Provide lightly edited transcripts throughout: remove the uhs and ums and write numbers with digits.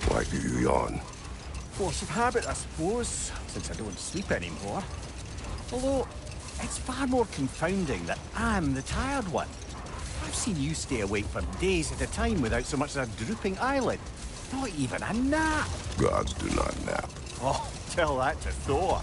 Why do you yawn? Force of habit, I suppose, since I don't sleep anymore. Although, it's far more confounding that I'm the tired one. I've seen you stay awake for days at a time without so much as a drooping eyelid. Not even a nap. Gods do not nap. Oh, tell that to Thor.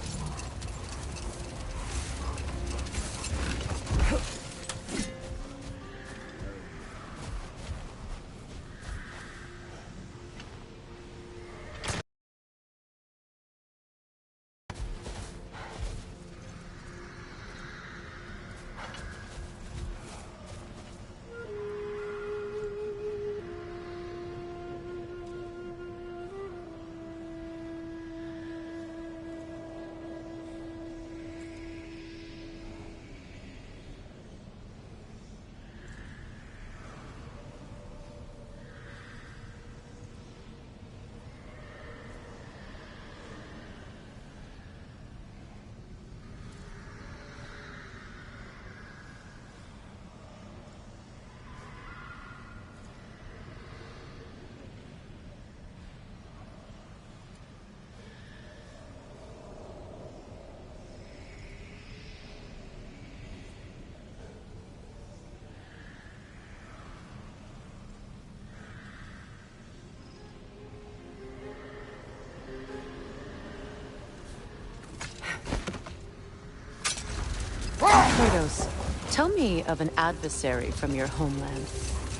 Kratos, tell me of an adversary from your homeland.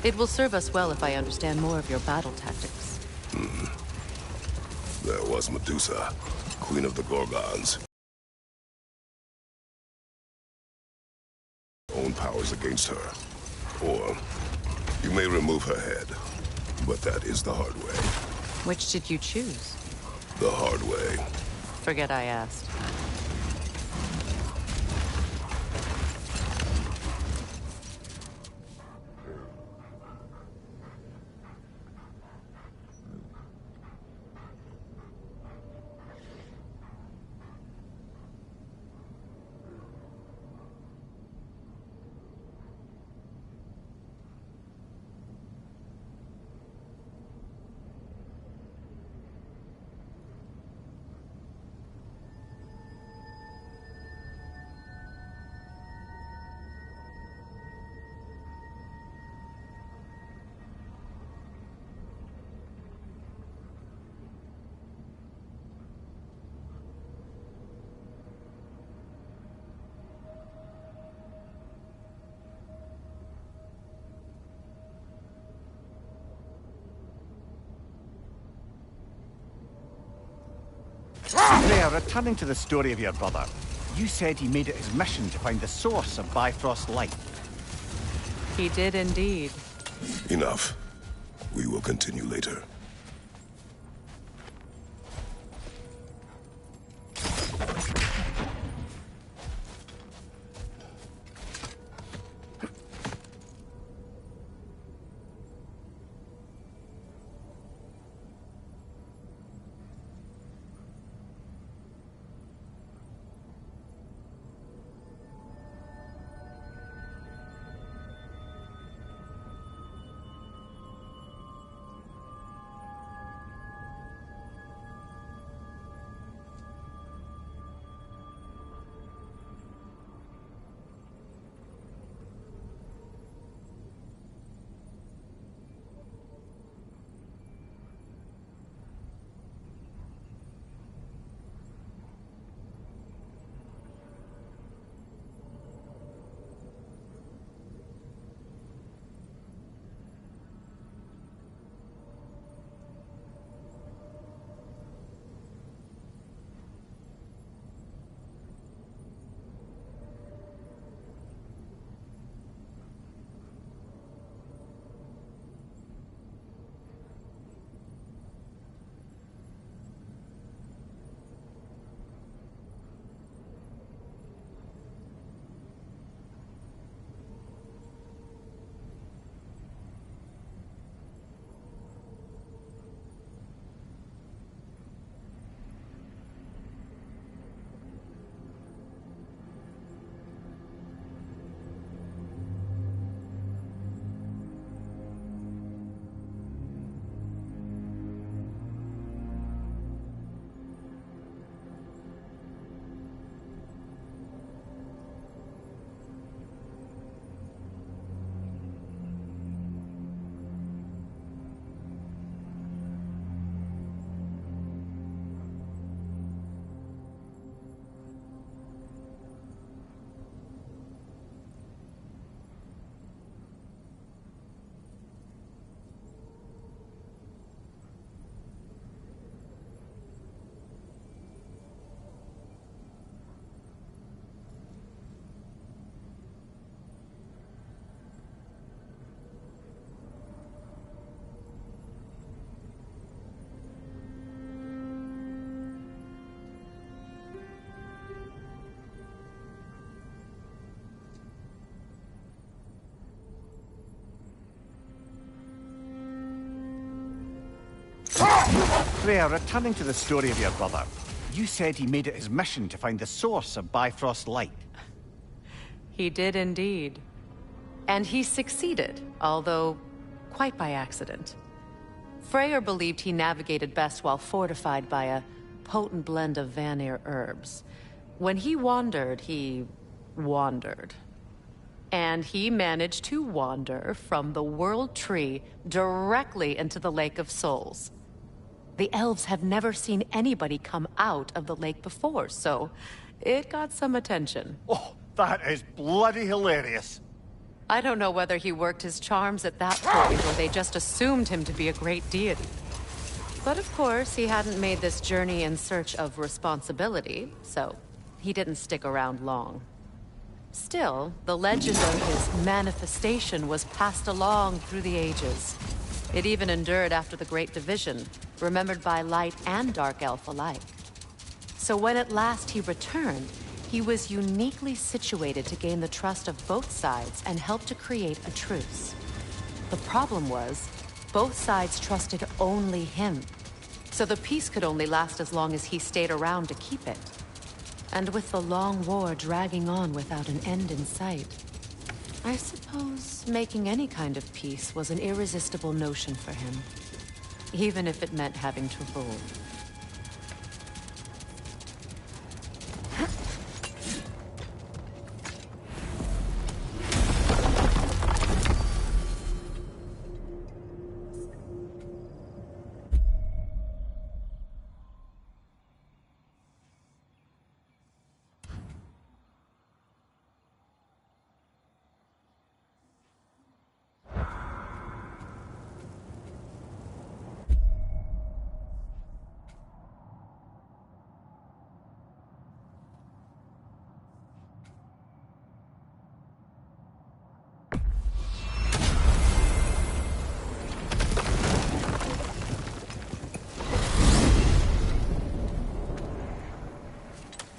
It will serve us well if I understand more of your battle tactics. There was Medusa, Queen of the Gorgons. Own powers against her. Or you may remove her head, but that is the hard way. Which did you choose? The hard way. Forget I asked. Freya, returning to the story of your brother, you said he made it his mission to find the source of Bifrost light. He did indeed. Enough. We will continue later. Freya, returning to the story of your brother, you said he made it his mission to find the source of Bifrost light. He did indeed. And he succeeded, although quite by accident. Freyr believed he navigated best while fortified by a potent blend of Vanir herbs. When he wandered, he wandered. And he managed to wander from the World Tree directly into the Lake of Souls. The elves have never seen anybody come out of the lake before, so it got some attention. Oh, that is bloody hilarious. I don't know whether he worked his charms at that point or they just assumed him to be a great deity. But of course, he hadn't made this journey in search of responsibility, so he didn't stick around long. Still, the legend of his manifestation was passed along through the ages. It even endured after the Great Division, remembered by Light and Dark Elf alike. So when at last he returned, he was uniquely situated to gain the trust of both sides and help to create a truce. The problem was, both sides trusted only him. So the peace could only last as long as he stayed around to keep it. And with the long war dragging on without an end in sight, I suppose making any kind of peace was an irresistible notion for him. Even if it meant having to rule.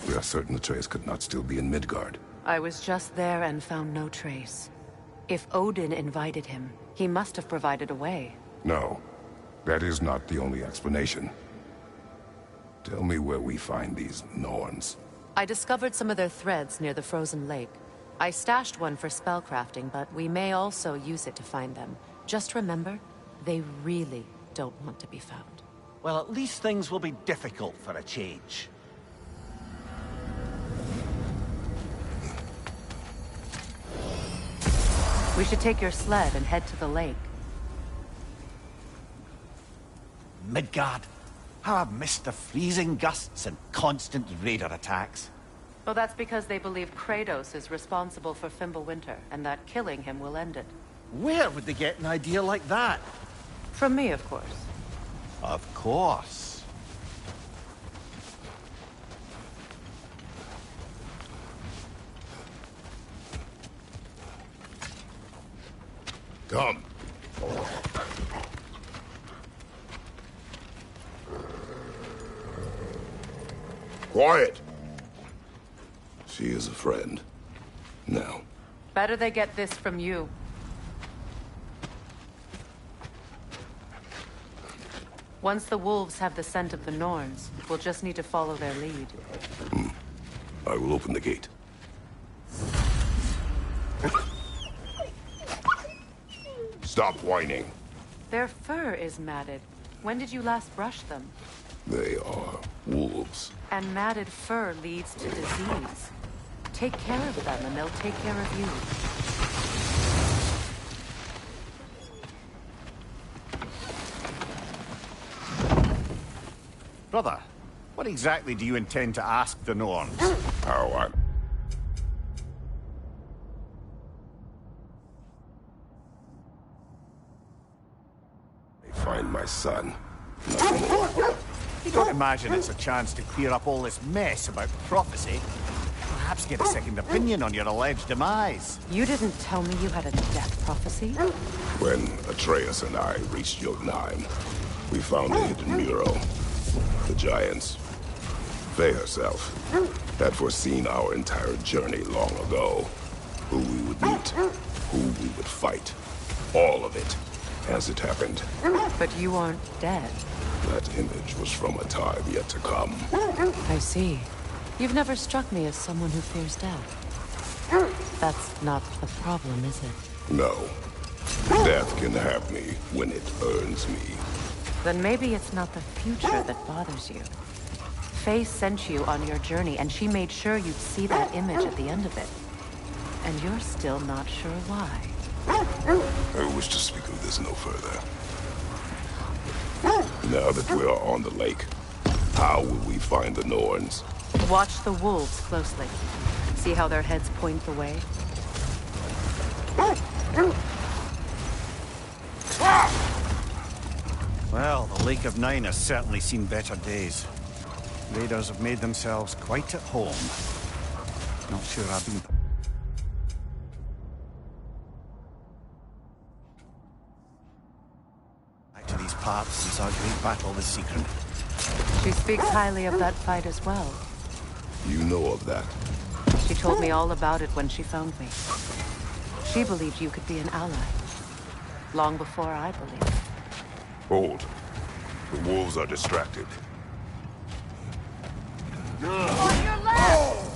We are certain Atreus could not still be in Midgard. I was just there and found no trace. If Odin invited him, he must have provided a way. No, that is not the only explanation. Tell me where we find these Norns. I discovered some of their threads near the frozen lake. I stashed one for spellcrafting, but we may also use it to find them. Just remember, they really don't want to be found. Well, at least things will be difficult for a change. We should take your sled and head to the lake. Midgard. How I've missed the freezing gusts and constant raider attacks. Well, that's because they believe Kratos is responsible for Fimbulwinter, and that killing him will end it. Where would they get an idea like that? From me, of course. Of course. Come. Quiet. She is a friend. Now. Better they get this from you. Once the wolves have the scent of the Norns, we'll just need to follow their lead. I will open the gate. Stop whining. Their fur is matted. When did you last brush them? They are wolves. And matted fur leads to disease. Take care of them and they'll take care of you. Brother, what exactly do you intend to ask the Norns? How I find my son. You don't imagine it's a chance to clear up all this mess about prophecy? Perhaps get a second opinion on your alleged demise. You didn't tell me you had a death prophecy? When Atreus and I reached Jotunheim, we found a hidden mural. The giants, Faye herself, had foreseen our entire journey long ago. Who we would meet, who we would fight. All of it, as it happened. But you aren't dead. That image was from a time yet to come. I see. You've never struck me as someone who fears death. That's not the problem, is it? No. Death can have me when it earns me. Then maybe it's not the future that bothers you. Faye sent you on your journey, and she made sure you'd see that image at the end of it. And you're still not sure why. I wish to speak of this no further. Now that we are on the lake, how will we find the Norns? Watch the wolves closely. See how their heads point the way? Well, the Lake of Nine has certainly seen better days. Raiders have made themselves quite at home. Not sure I've been... back to these parts since our great battle with Sigrun. She speaks highly of that fight as well. You know of that? She told me all about it when she found me. She believed you could be an ally. Long before I believed. Hold. The wolves are distracted. On your left!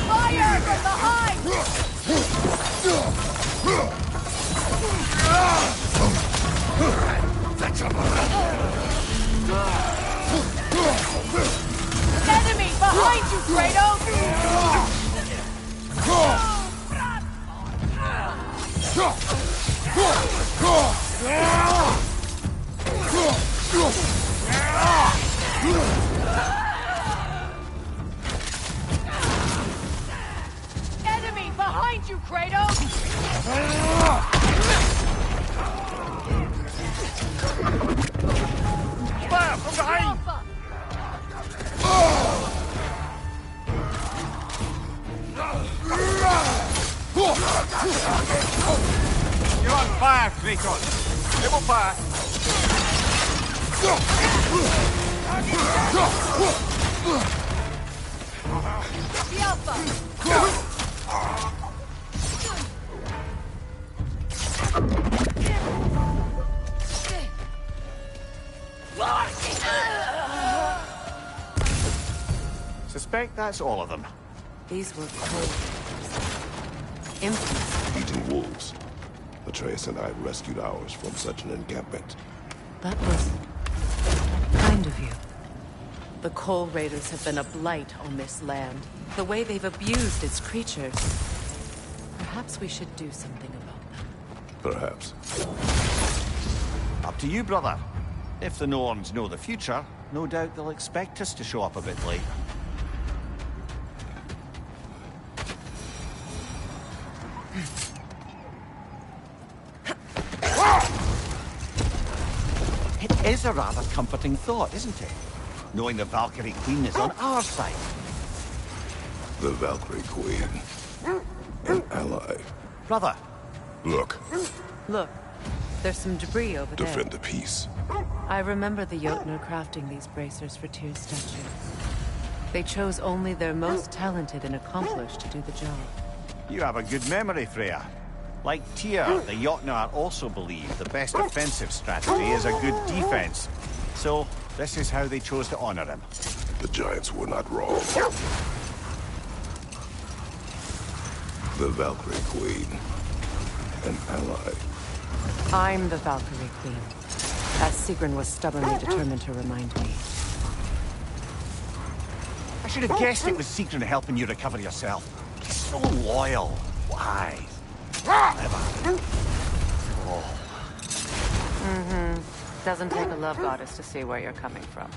Fire from behind! Enemy behind you, Kratos! Enemy behind you, Kratos! Fire from behind! You're on fire, Kratos! Double fire! The Alpha! Suspect that's all of them. These were cold. Infamous. Eating wolves. Atreus and I rescued ours from such an encampment. That was kind of you. The Coal Raiders have been a blight on this land. The way they've abused its creatures. Perhaps we should do something about them. Perhaps. Up to you, brother. If the Norns know the future, no doubt they'll expect us to show up a bit late. It is a rather comforting thought, isn't it? Knowing the Valkyrie Queen is on our side. The Valkyrie Queen. An ally. Brother, Look, Look, there's some debris over there. defend the peace. I remember the Jotnar crafting these bracers for Tyr's statue. They chose only their most talented and accomplished to do the job. you have a good memory, Freya. Like Tyr, the Jotnar also believe the best offensive strategy is a good defense. So, this is how they chose to honor him. The Giants were not wrong. The Valkyrie Queen. An ally. I'm the Valkyrie Queen, as Sigrun was stubbornly determined to remind me. I should have guessed it was Sigrun helping you recover yourself. He's so loyal. Why? Clever. Oh. Doesn't take a love goddess to see where you're coming from.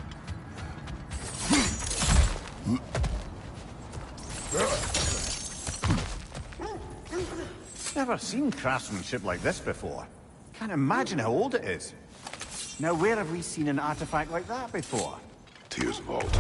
Never seen craftsmanship like this before. Can't imagine how old it is. Now, where have we seen an artifact like that before? Tyr's vault.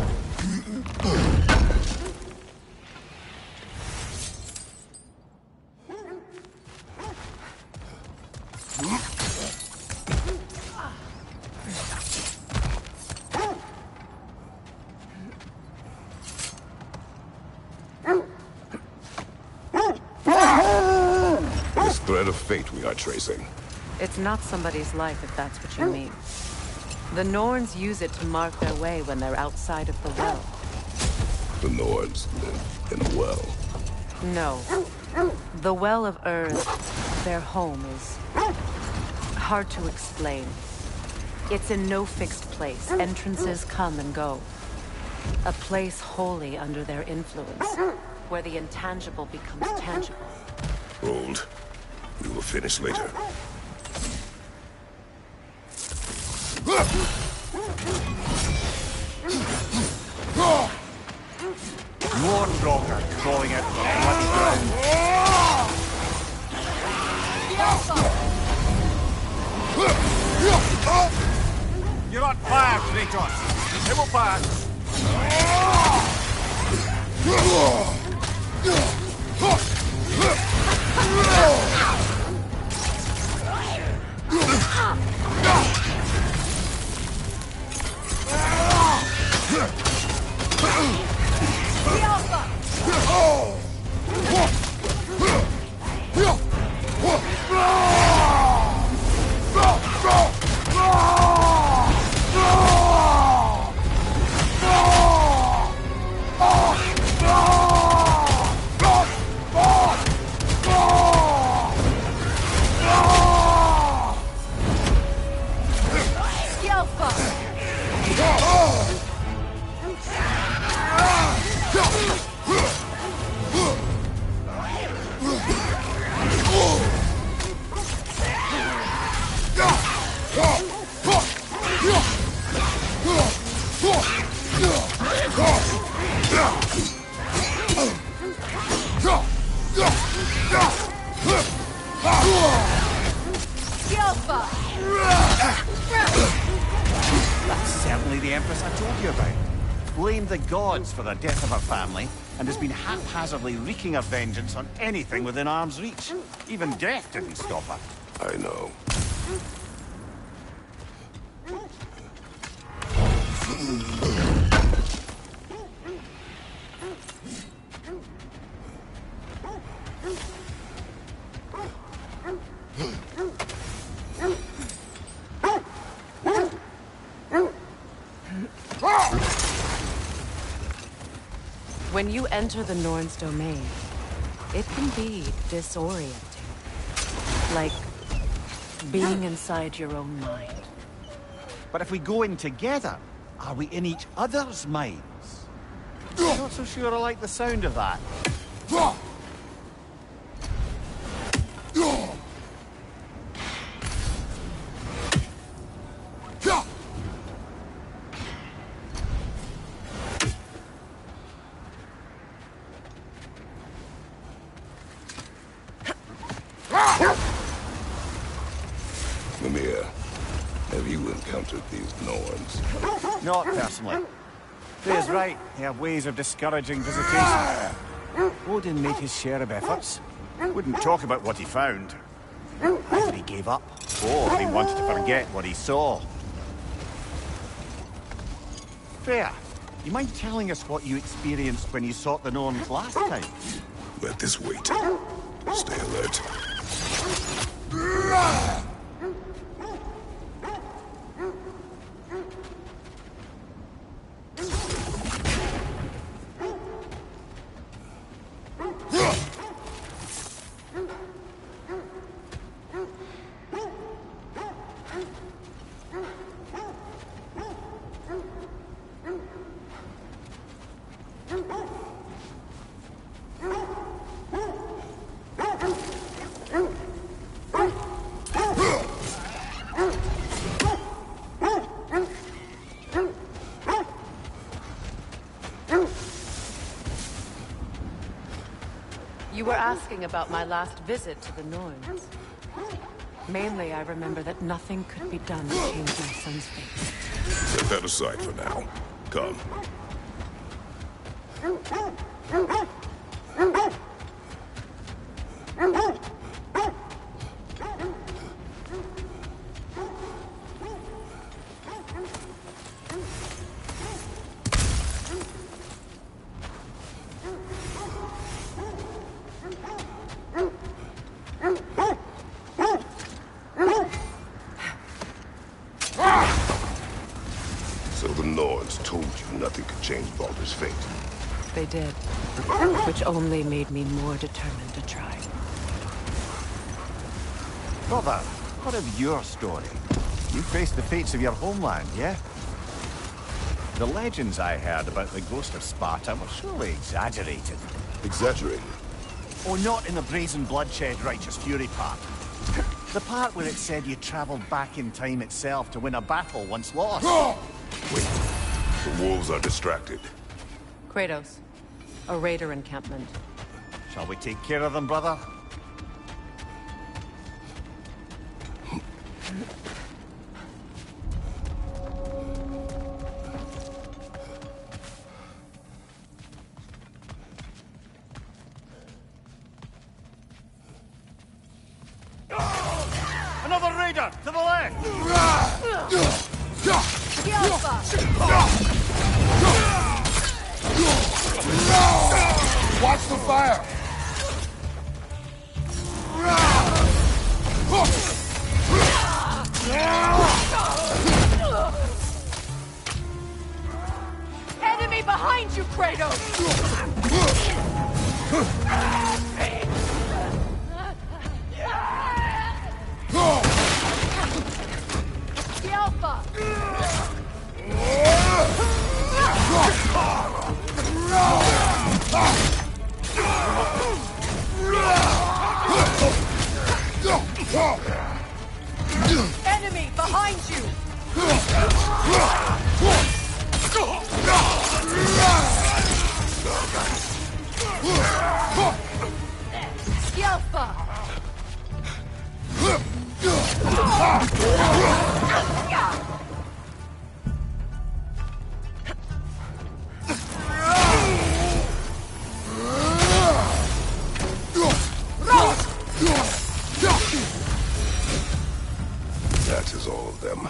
thread of fate we are tracing. It's not somebody's life, if that's what you mean. The Norns use it to mark their way when they're outside of the well. The Nords live in a well. No. The Well of Earth, their home, is hard to explain. It's in no fixed place. Entrances come and go. A place wholly under their influence, where the intangible becomes tangible. Hold. We will finish later. War Ragnarok crawling out of the bloody ground. You're on fire, Kratos! It will pass! That's certainly the Empress I told you about. Blamed the gods for the death of her family, and has been haphazardly wreaking her vengeance on anything within arm's reach. Even death didn't stop her. I know. When you enter the Norn's domain, it can be disorienting. Like being inside your own mind. But if we go in together, are we in each other's minds? Not so sure I like the sound of that. Mimir, have you encountered these Norns? Not personally. Freya's right. They have ways of discouraging visitation. Odin made his share of efforts. Wouldn't talk about what he found. Either he gave up, or he wanted to forget what he saw. Freya, you mind telling us what you experienced when you sought the Norns last time? Let this wait. Stay alert. You were asking about my last visit to the Norns. Mainly, I remember that nothing could be done to change my son's fate. Set that aside for now. Come. they did, which only made me more determined to try. Brother, what of your story? You faced the fates of your homeland, yeah? The legends I heard about the ghost of Sparta were surely exaggerated. Exaggerated? Oh, not in the brazen bloodshed righteous fury part. The part where it said you traveled back in time itself to win a battle once lost. Wait, the wolves are distracted. Kratos, a raider encampment. Shall we take care of them, brother? Another raider! To the left! Watch the fire! Enemy behind you, Kratos! The Alpha! Enemy behind you! The Alpha! That is all of them.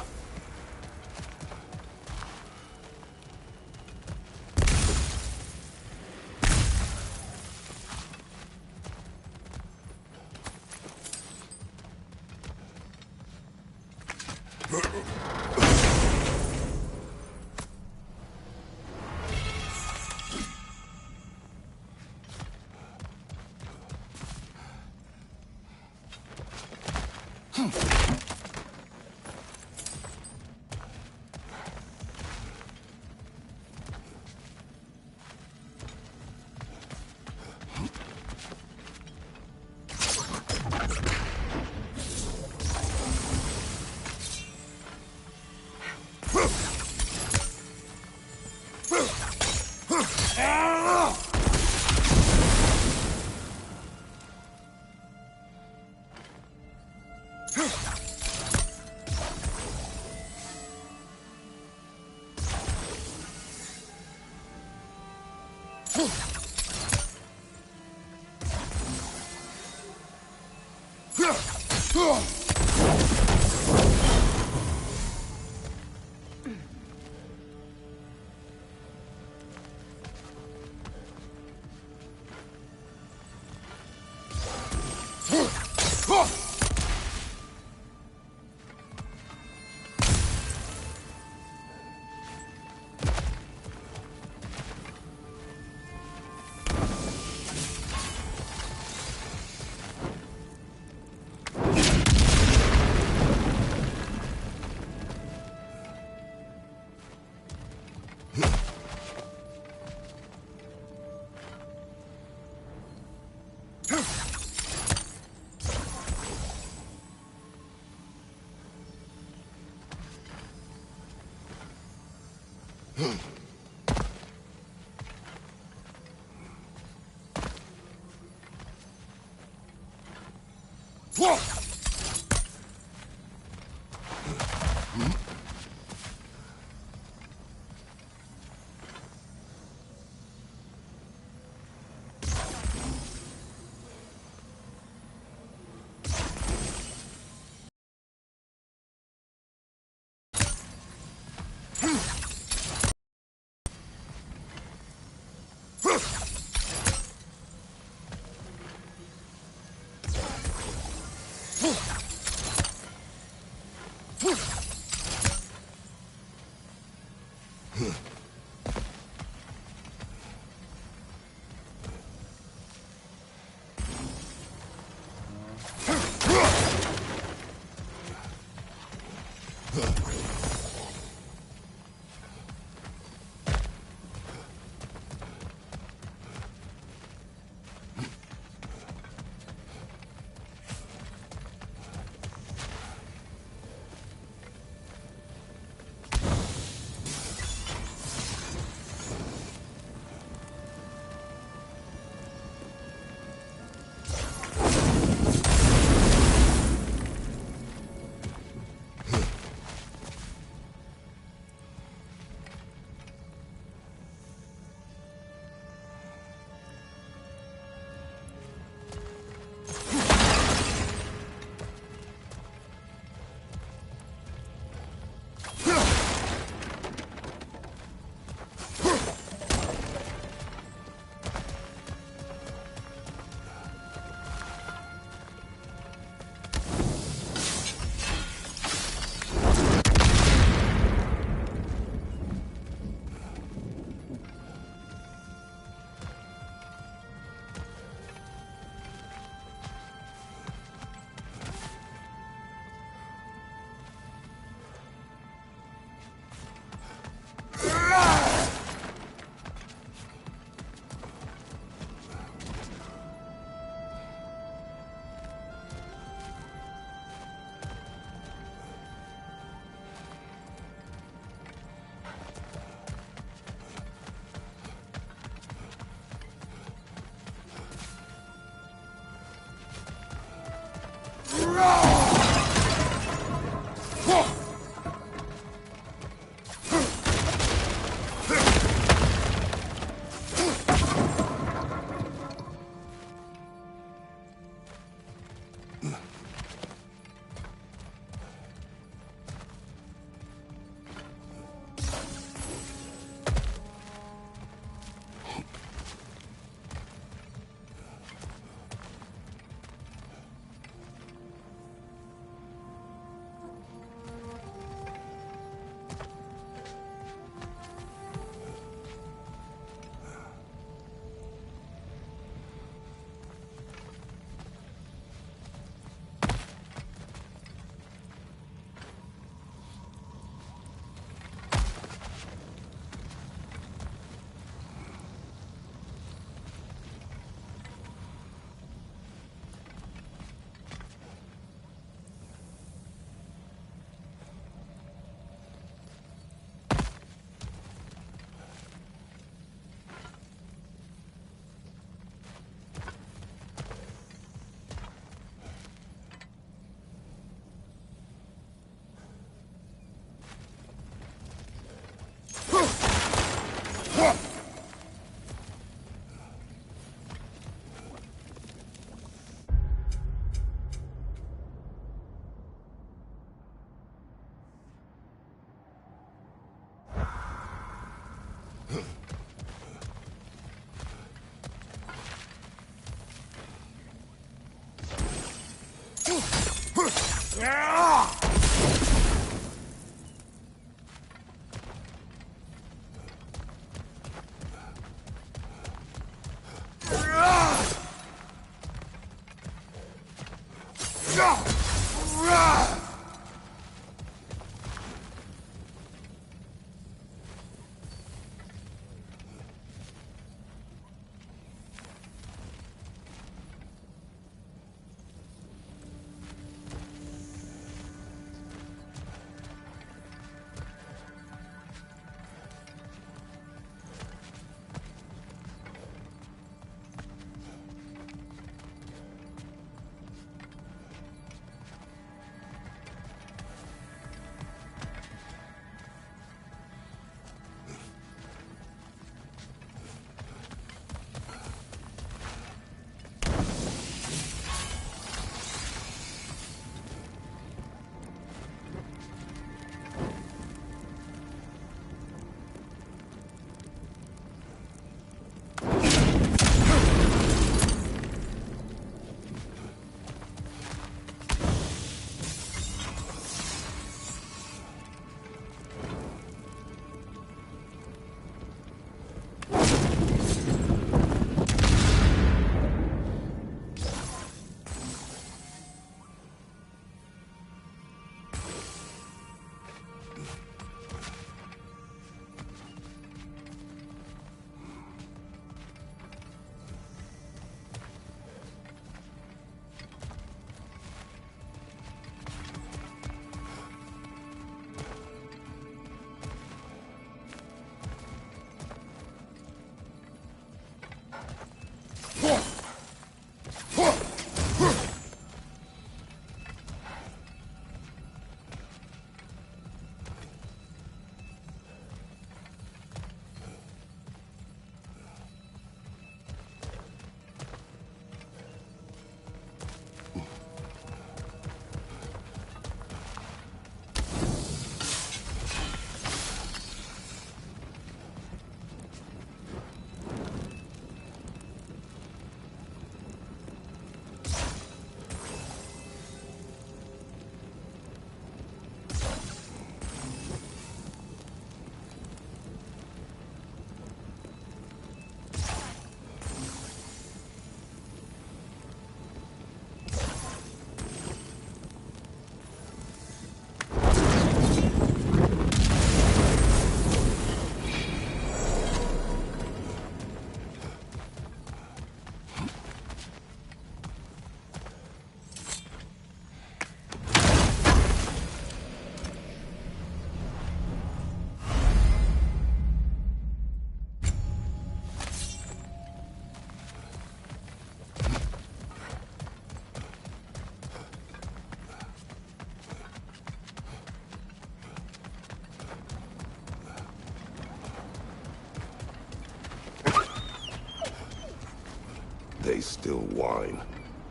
still whine.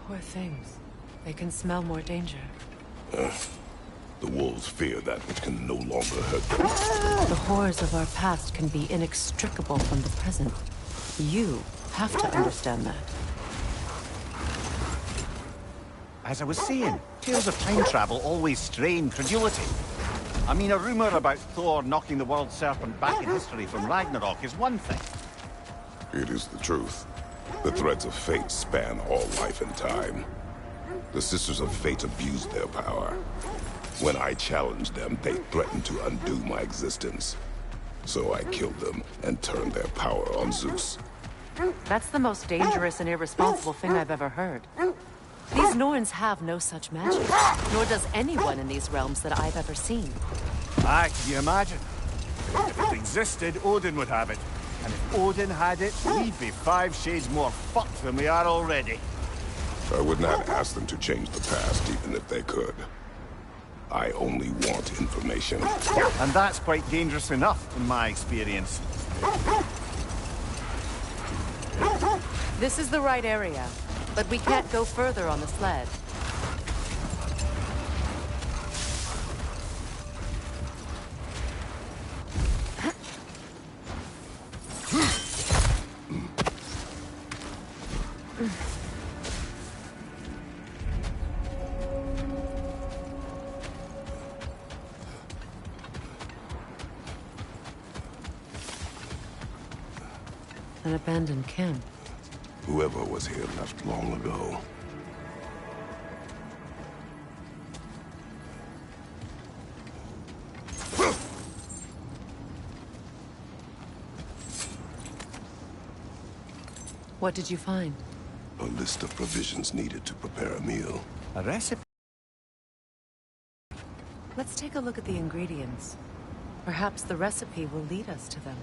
Poor things. They can smell more danger. The wolves fear that which can no longer hurt them. The horrors of our past can be inextricable from the present. You have to understand that. As I was saying, tales of time travel always strain credulity. I mean, a rumor about Thor knocking the world serpent back in history from Ragnarok is one thing. It is the truth. The threads of fate span all life and time. The Sisters of Fate abused their power. When I challenged them, they threatened to undo my existence. So I killed them and turned their power on Zeus. That's the most dangerous and irresponsible thing I've ever heard. These Norns have no such magic, nor does anyone in these realms that I've ever seen. Ah, can you imagine? If it existed, Odin would have it. And if Odin had it, we'd be 5 shades more fucked than we are already. I would not ask them to change the past, even if they could. I only want information. And that's quite dangerous enough, in my experience. This is the right area, but we can't go further on the sled. An abandoned camp. Whoever was here left long ago. What did you find? A list of provisions needed to prepare a meal. A recipe? Let's take a look at the ingredients. Perhaps the recipe will lead us to them.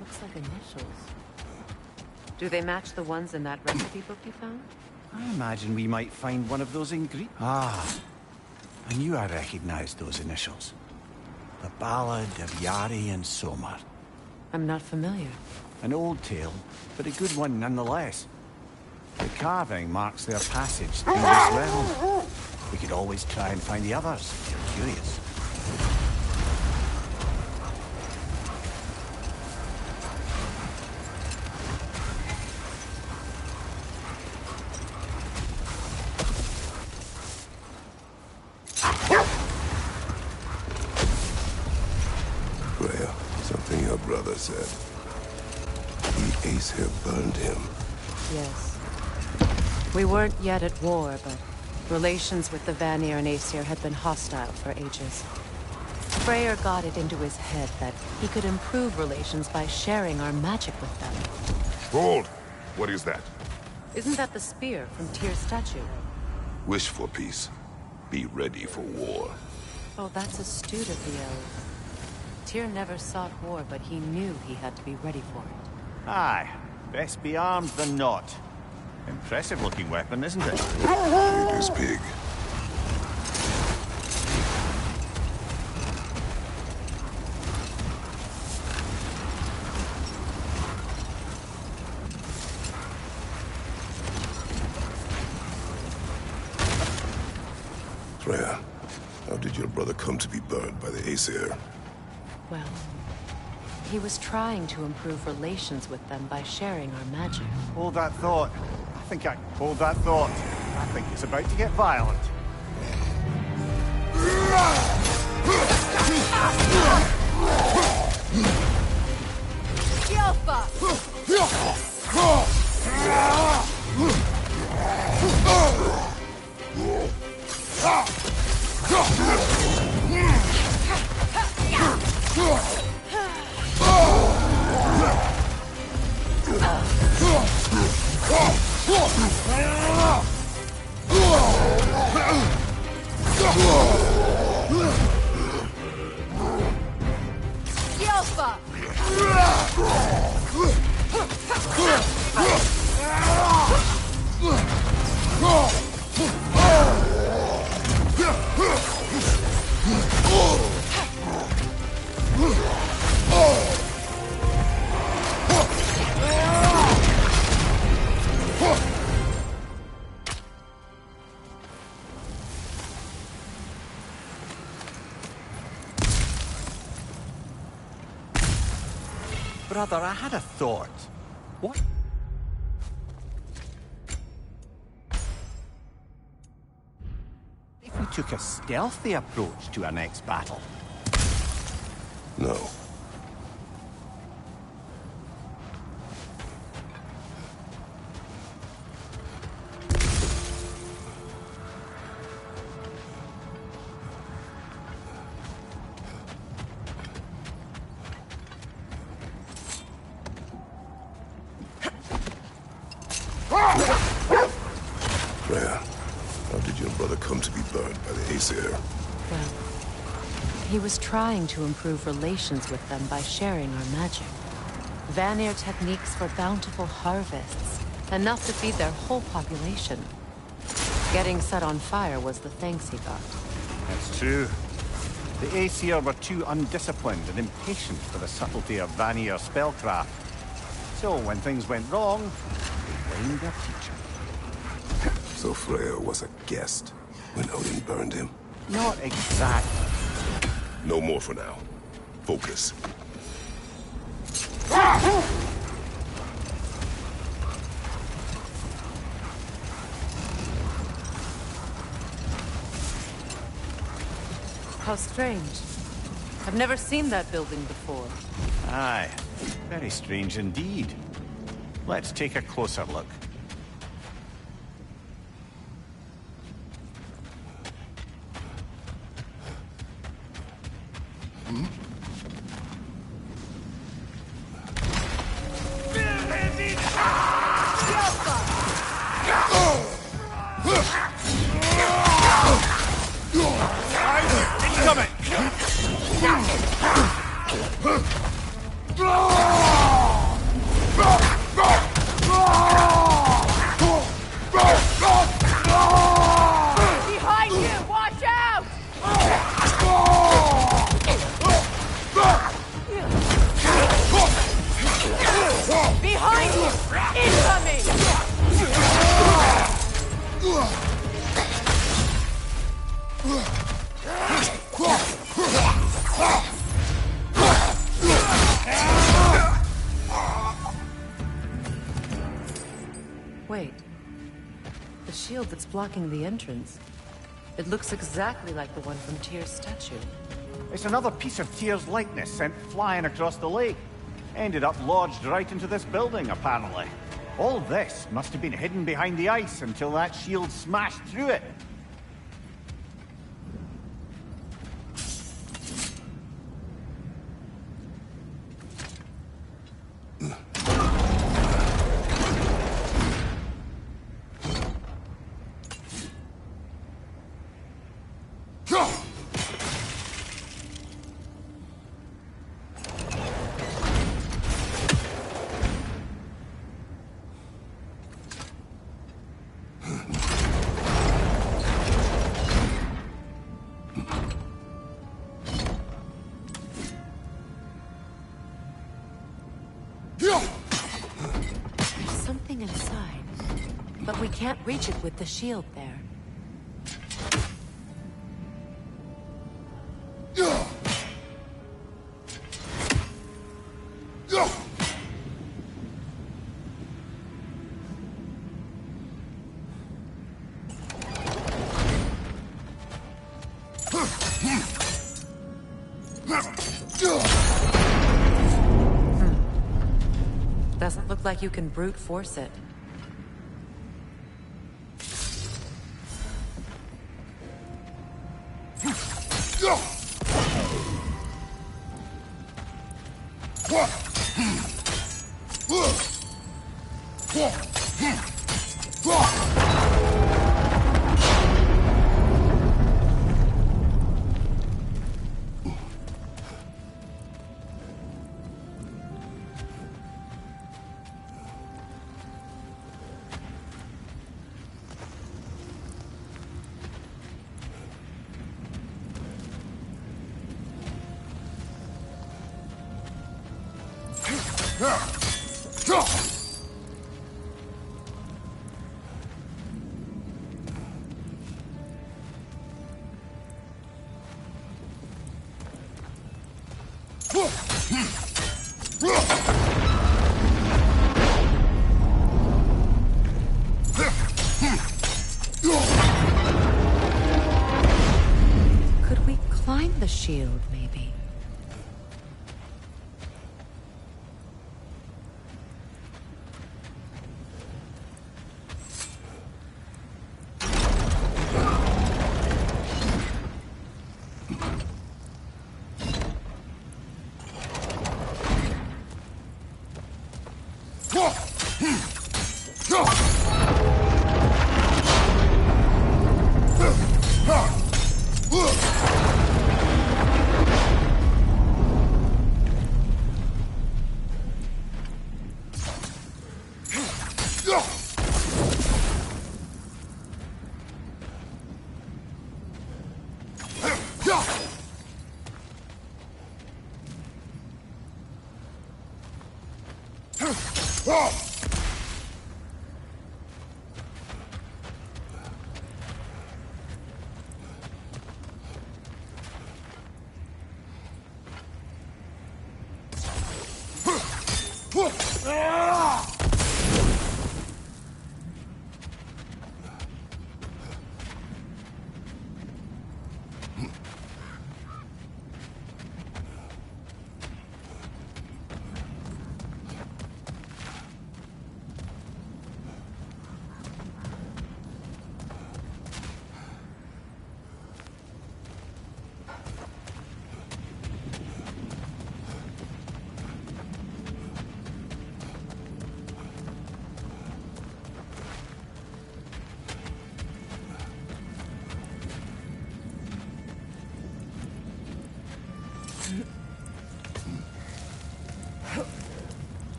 Looks like initials. Do they match the ones in that recipe book you found? I imagine we might find one of those ingredients. Ah, I knew I recognized those initials. The Ballad of Yari and Somar. I'm not familiar. An old tale, but a good one nonetheless. The carving marks their passage through this realm. We could always try and find the others, if you're curious. Something your brother said. The Aesir burned him. Yes. We weren't yet at war, but relations with the Vanir and Aesir had been hostile for ages. Freyr got it into his head that he could improve relations by sharing our magic with them. Hold! What is that? Isn't that the spear from Tyr's statue? Wish for peace. Be ready for war. Oh, that's astute of the elves. Tyr never sought war, but he knew he had to be ready for it. Aye, best be armed than not. Impressive-looking weapon, isn't it? It is big. Freya, how did your brother come to be burned by the Aesir? Well, he was trying to improve relations with them by sharing our magic. Hold that thought. Hold that thought. I think it's about to get violent. brother, I had a thought. What? If we took a stealthy approach to our next battle? No. Freya, how did your brother come to be burned by the Aesir? Well, he was trying to improve relations with them by sharing our magic. Vanir techniques for bountiful harvests, enough to feed their whole population. Getting set on fire was the thanks he got. That's true. The Aesir were too undisciplined and impatient for the subtlety of Vanir spellcraft. So when things went wrong, they blamed their teacher. So Freya was a guest when Odin burned him? Not exactly. No more for now. Focus. How strange. I've never seen that building before. Aye, very strange indeed. Let's take a closer look. Behind you! Watch out! Behind you! Incoming! Wait. The shield that's blocking the entrance. It looks exactly like the one from Tyr's statue. It's another piece of Tyr's likeness sent flying across the lake. Ended up lodged right into this building, apparently. All this must have been hidden behind the ice until that shield smashed through it. There's something inside, but we can't reach it with the shield there. Doesn't look like you can brute force it. shield, maybe.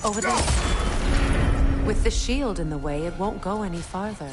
Over there. With the shield in the way, it won't go any farther.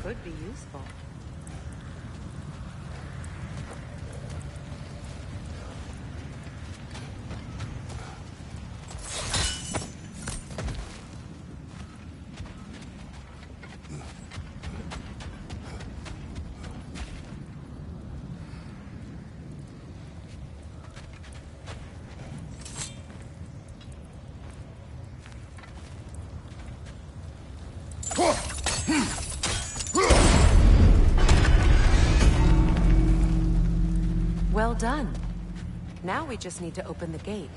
Could be useful. Well done. Now we just need to open the gate.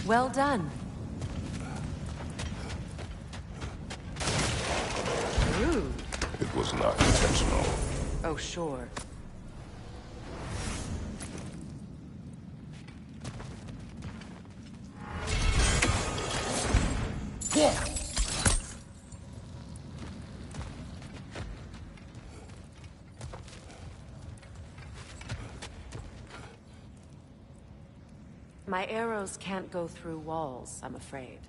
Well done. Rude. It was not intentional. Oh, sure. My arrows can't go through walls, I'm afraid.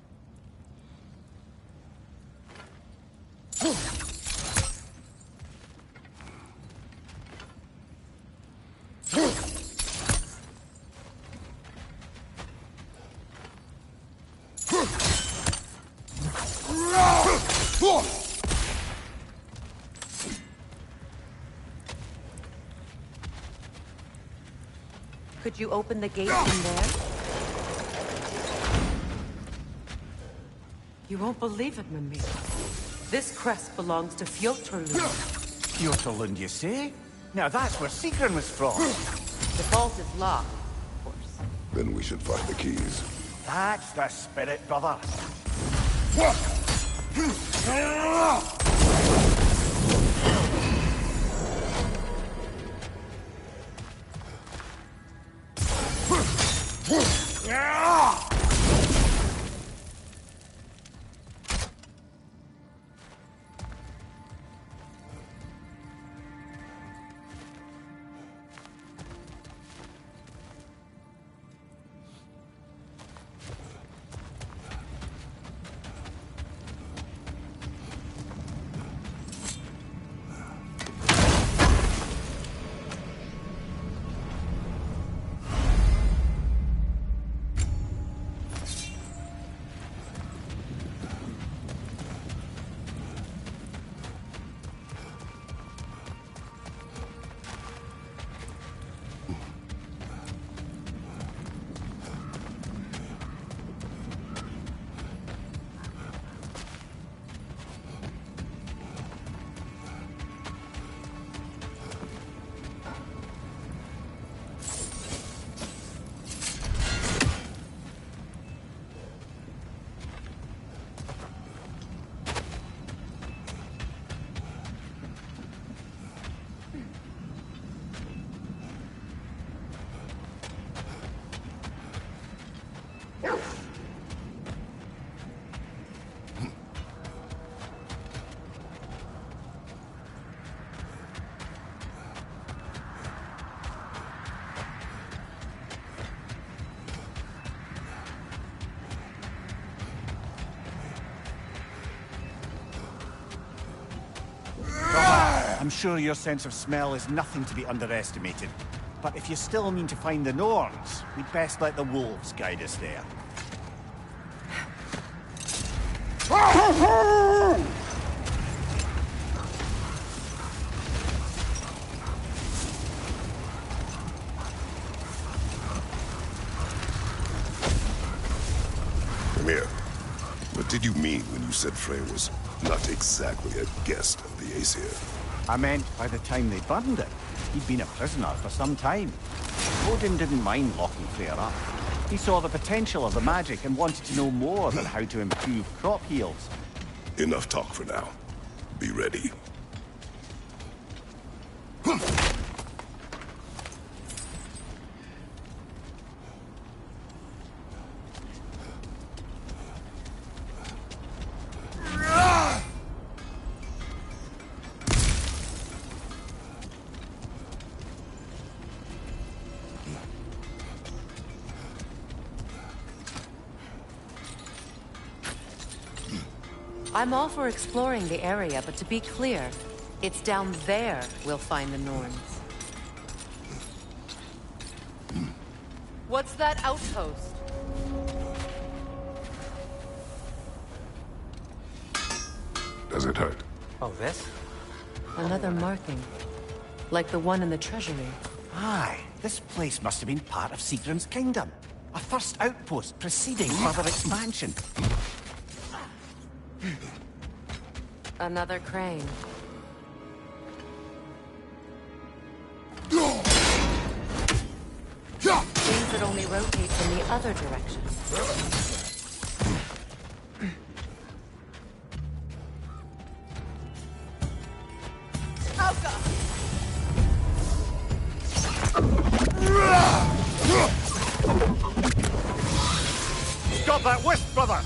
Could you open the gate from there? You won't believe it, Mimir. This crest belongs to Fjotrlund. Fjotrlund, you say? Now that's where Sigrun was from. The vault is locked, of course. Then we should find the keys. That's the spirit, brother. I'm sure your sense of smell is nothing to be underestimated. But if you still mean to find the Norns, we'd best let the wolves guide us there. Come here. What did you mean when you said Frey was not exactly a guest of the Aesir? I meant by the time they burned it, he'd been a prisoner for some time. Odin didn't mind locking Freyr up. He saw the potential of the magic and wanted to know more than how to improve crop yields. Enough talk for now. Be ready. I'm all for exploring the area, but to be clear, it's down there we'll find the Norns. What's that outpost? Does it hurt? Oh, this? Another marking. Like the one in the treasury. Aye, this place must have been part of Sigrun's kingdom. A first outpost preceding further expansion. Another crane. Seems it only rotates in the other direction. Stop that wisp, brother!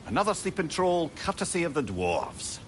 Another sleeping troll, courtesy of the dwarves.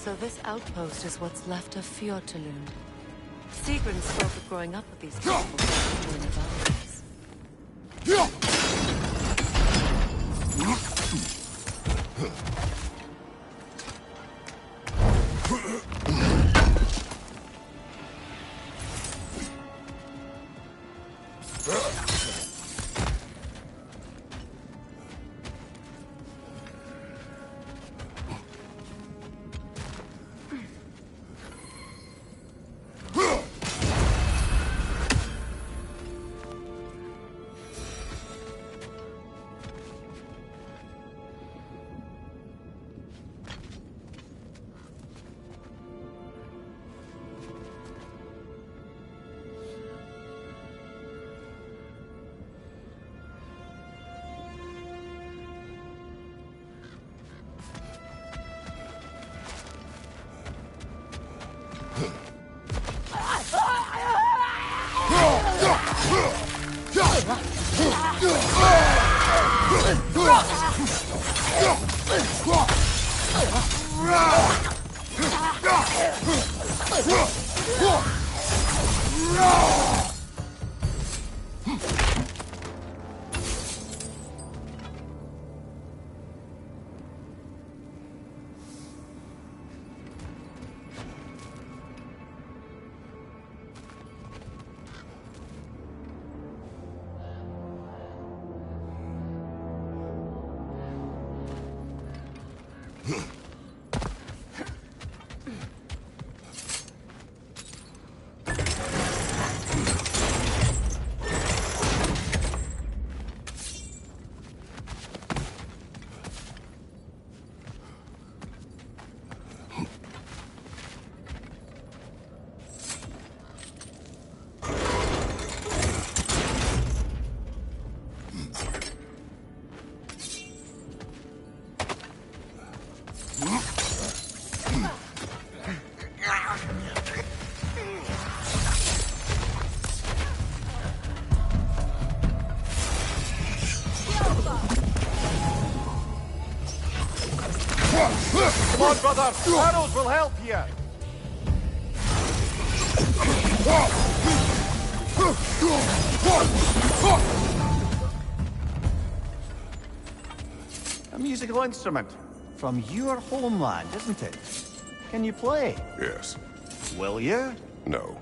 So this outpost is what's left of Fjordtulund. Sigrun spoke of growing up with these people during the valleys. brother! Arrows will help you! A musical instrument. From your homeland, isn't it? Can you play? Yes. Will you? No.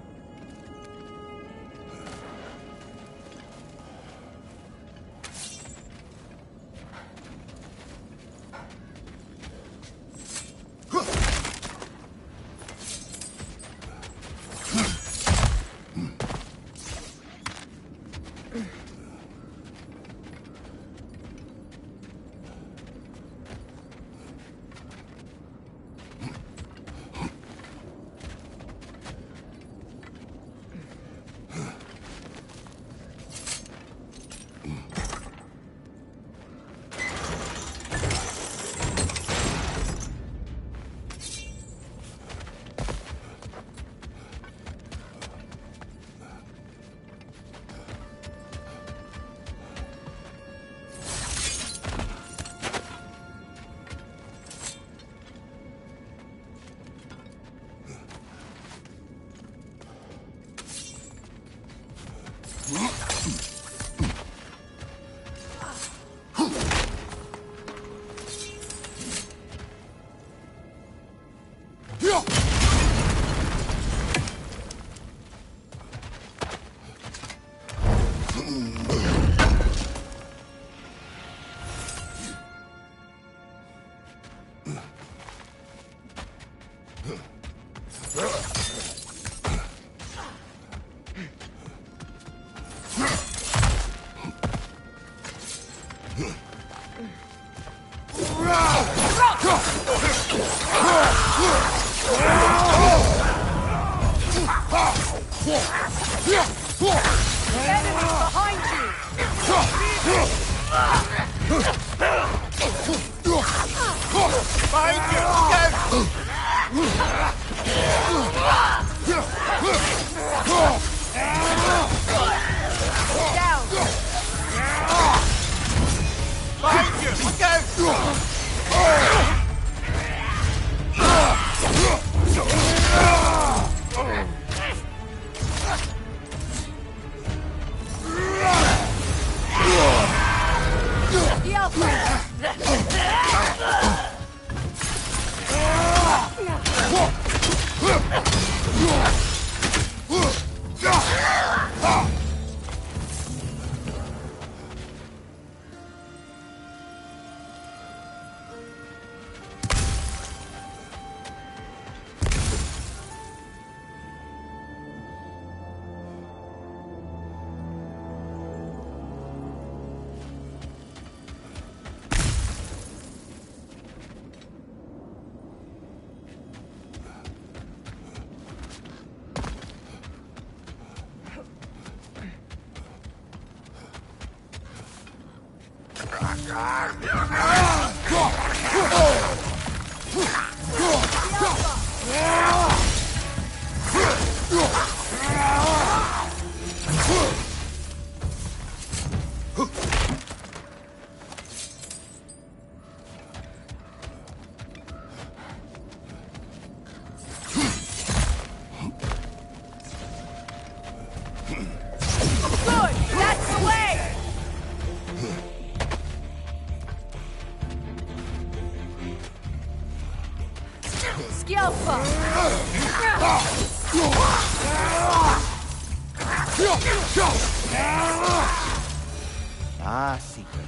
Ah, secret.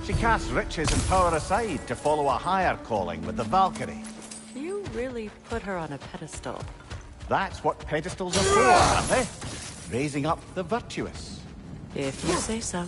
She casts riches and power aside to follow a higher calling with the Valkyrie. You really put her on a pedestal. That's what pedestals are for, aren't they? Raising up the virtuous. If you say so.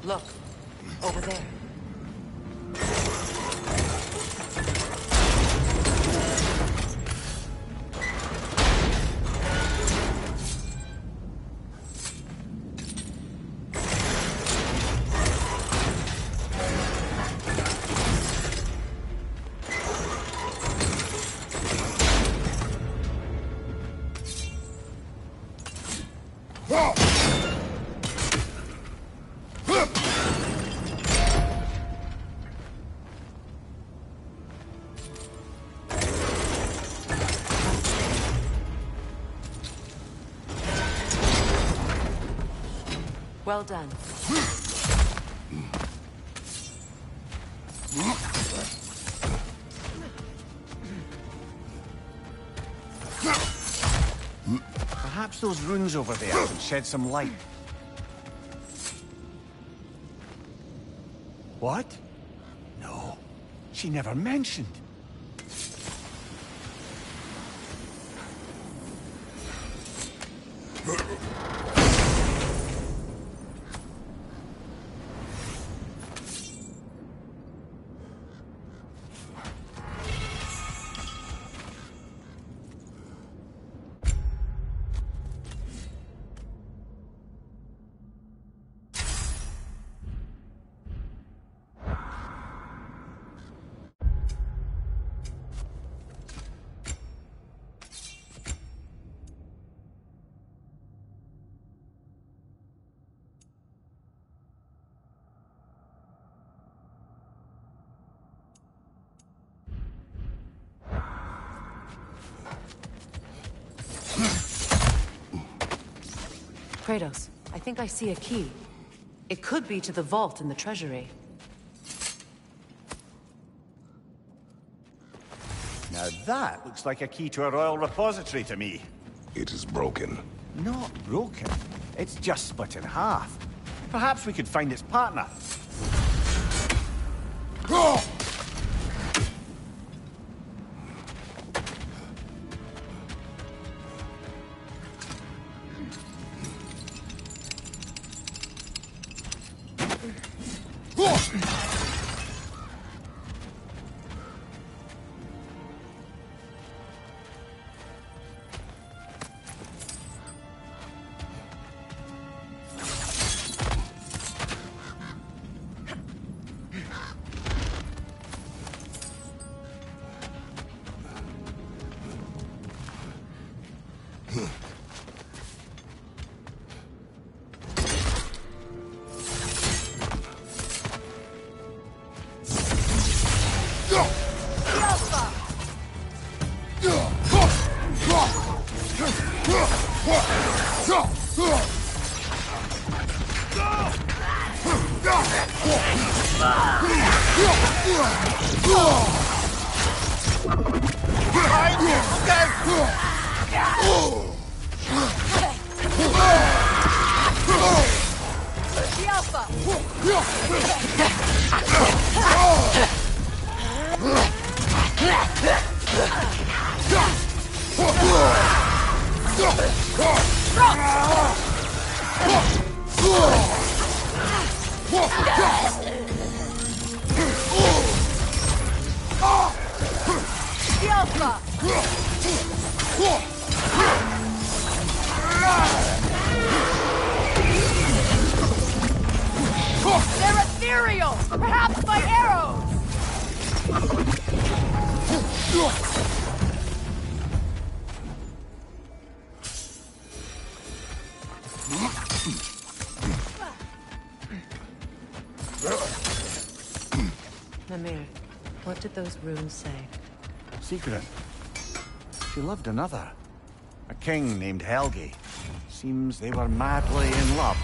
Look, over there. Well done. Perhaps those runes over there can shed some light. What? No, she never mentioned. Kratos, I think I see a key. It could be to the vault in the treasury. Now that looks like a key to a royal repository to me. It is broken. Not broken. It's just split in half. Perhaps we could find its partner. They're ethereal! Perhaps by arrows! Mimir, what did those runes say? Secret. She loved another. A king named Helgi. Seems they were madly in love.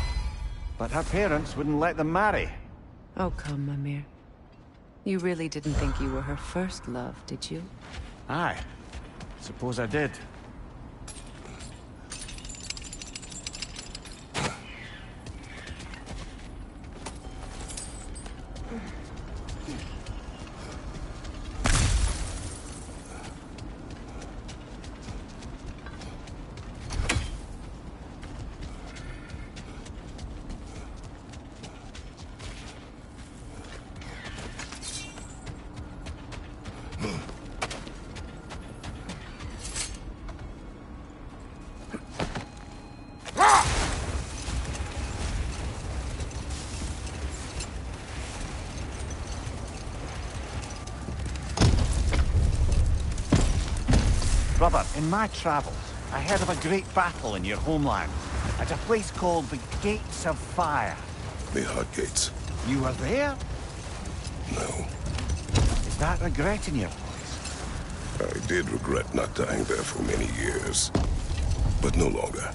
But her parents wouldn't let them marry. Oh, come, Mimir. You really didn't think you were her first love, did you? Aye. Suppose I did. Brother, in my travels, I heard of a great battle in your homeland. At a place called the Gates of Fire. The Hot Gates. You were there? No. Is that regret in your voice? I did regret not dying there for many years. But no longer.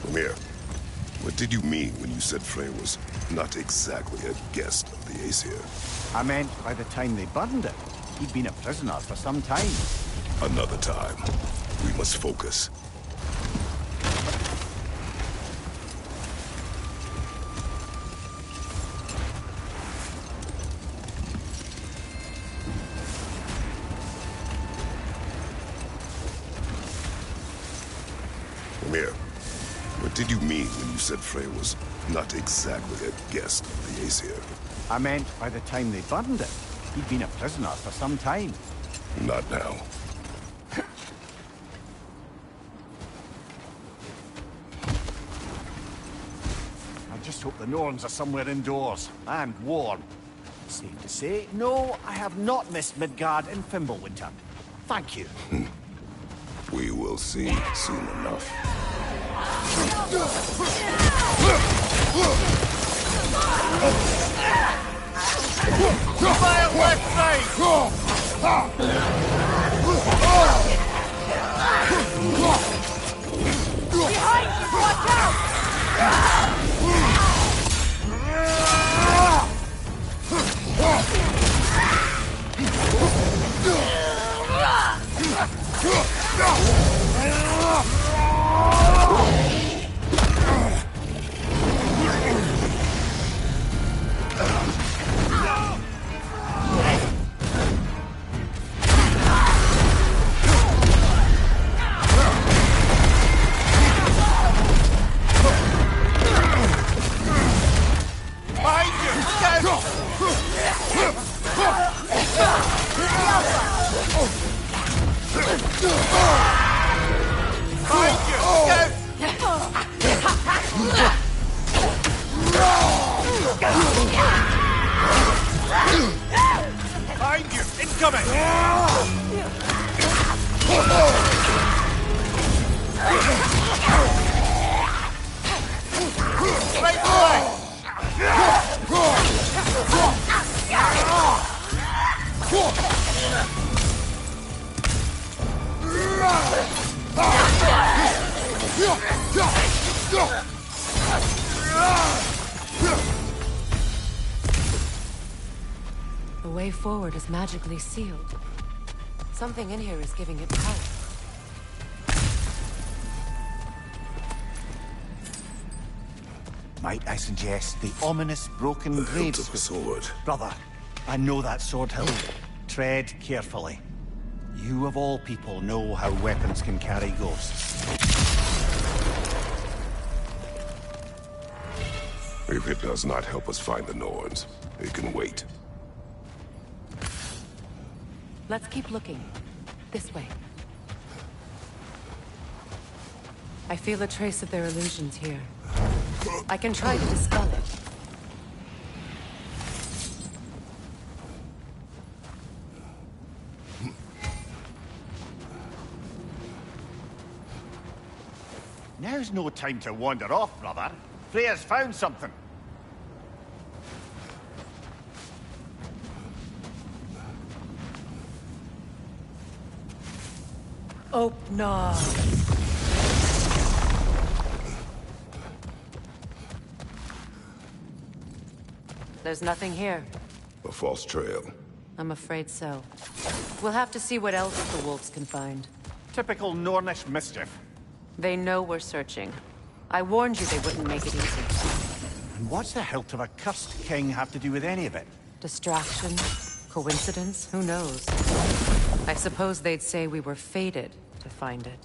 Mimir, what did you mean when you said Frey was not exactly a guest of the Aesir? I meant by the time they burned it, he'd been a prisoner for some time. Another time. We must focus. Mimir, what did you mean when you said Frey was not exactly a guest of the Aesir? I meant by the time they burned it, he'd been a prisoner for some time. Not now. I just hope the Norns are somewhere indoors, and warm. Safe to say, no, I have not missed Midgard in Fimbulwinter. Thank you. We will see soon enough. Fire left side! Behind you! Watch out! Behind you! Incoming! Right away! The way forward is magically sealed. Something in here is giving it power. Might I suggest the ominous broken The hilt graves? of a sword. Brother, I know that sword hilt. Tread carefully. You of all people know how weapons can carry ghosts. If it does not help us find the Norns, it can wait. Let's keep looking. This way. I feel a trace of their illusions here. I can try to dispel it. Now's no time to wander off, brother. Freya's found something. Opnar. There's nothing here. A false trail. I'm afraid so. We'll have to see what else the wolves can find. Typical Nornish mischief. They know we're searching. I warned you they wouldn't make it easy. And what's the hilt of a cursed king have to do with any of it? Distraction? Coincidence? Who knows? I suppose they'd say we were fated to find it.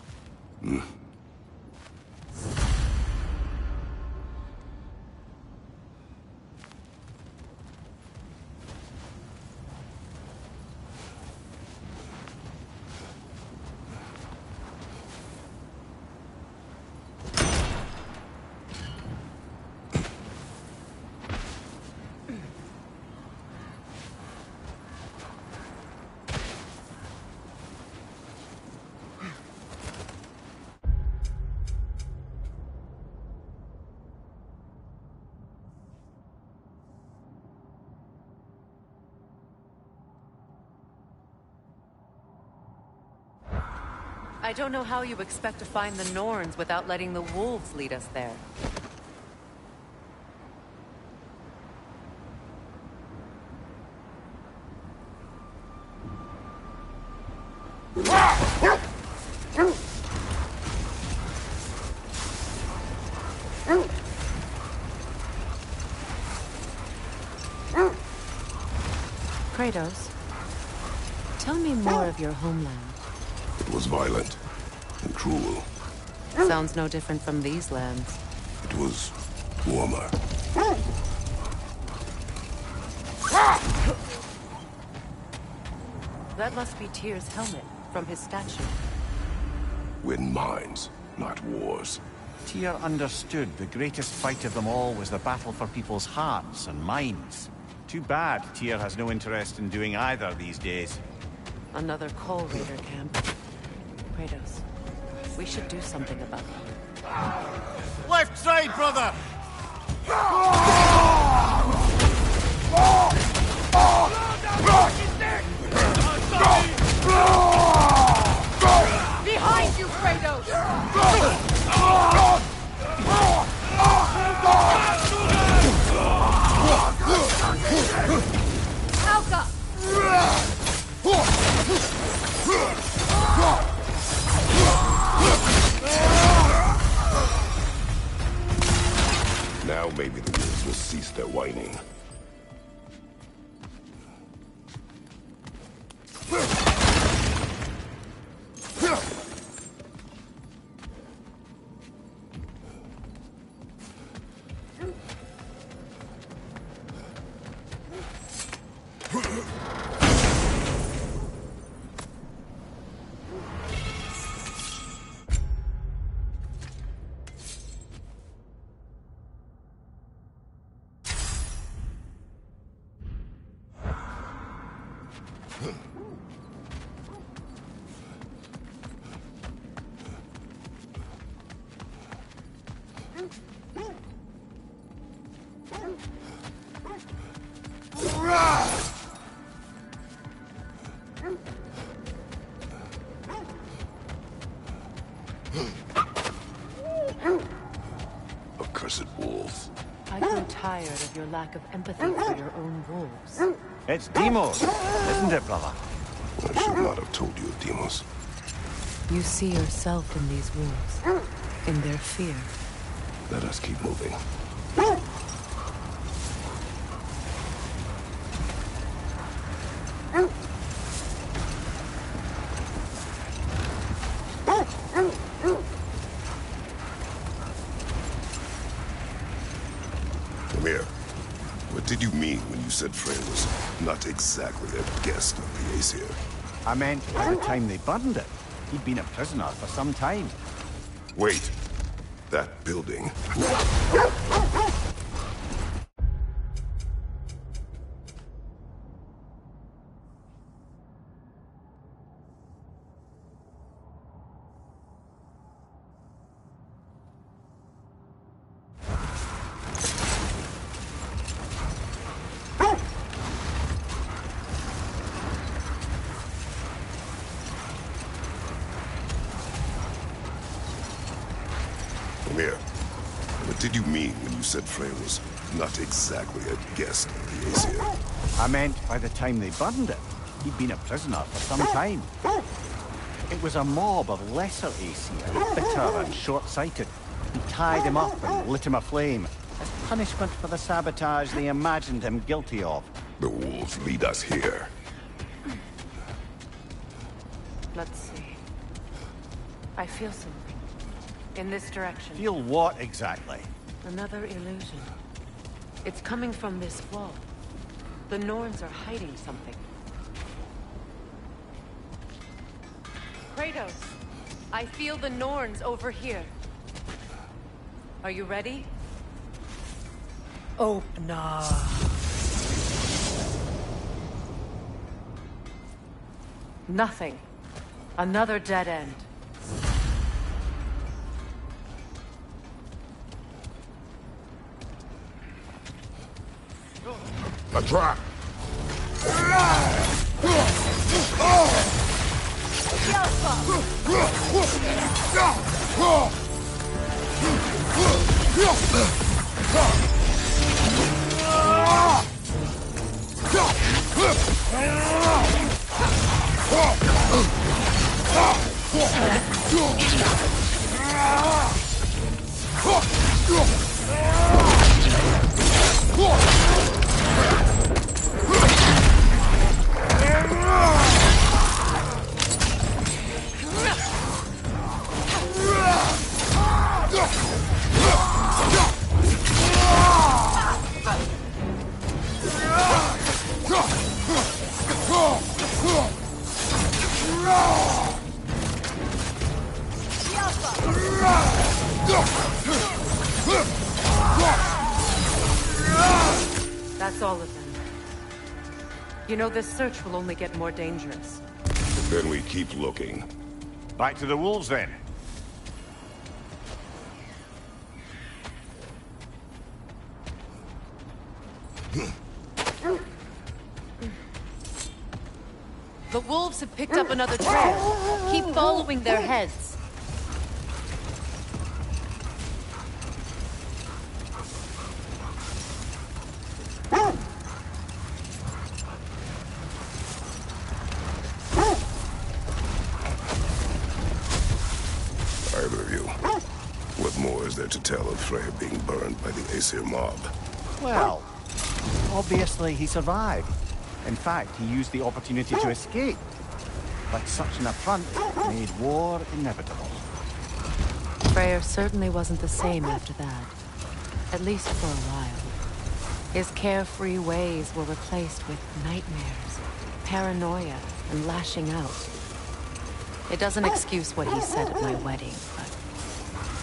I don't know how you expect to find the Norns without letting the wolves lead us there. Kratos, tell me more of your homeland. It was violent and cruel. Sounds no different from these lands. It was warmer. That must be Tyr's helmet from his statue. Win minds, not wars. Tyr understood the greatest fight of them all was the battle for people's hearts and minds. Too bad Tyr has no interest in doing either these days. Another Coal Raider camp. Kratos, we should do something about it. Left side, brother! Behind you, Kratos! Alka! Now maybe the wolves will cease their whining. Accursed wolves. I grow tired of your lack of empathy for your own wolves. It's Deimos, isn't it, brother? I should not have told you of Deimos. You see yourself in these wolves, in their fear. Let us keep moving. Come here. What did you mean when you said Frey was not exactly a guest of the Aesir? I meant by the time they burned it. He'd been a prisoner for some time. Wait. That building. Come here. What did you mean when you said Frey was not exactly a guest of the Aesir? I meant by the time they burned it, he'd been a prisoner for some time. It was a mob of lesser Aesir, bitter and short-sighted. He tied him up and lit him aflame, as punishment for the sabotage they imagined him guilty of. The wolves lead us here. Let's see. I feel something. In this direction. Feel what exactly? Another illusion. It's coming from this wall. The Norns are hiding something. Kratos, I feel the Norns over here. Are you ready? Open up. Nothing. Another dead end. A trap! Yes! That's all of them. You know, this search will only get more dangerous. Then we keep looking. Back to the wolves, then. The wolves have picked up another trail. Keep following their heads. Either of you. What more is there to tell of Freya being burned by the Aesir mob? Well, obviously he survived. In fact, he used the opportunity to escape. But such an affront made war inevitable. Freyr certainly wasn't the same after that. At least for a while. His carefree ways were replaced with nightmares, paranoia, and lashing out. It doesn't excuse what he said at my wedding, but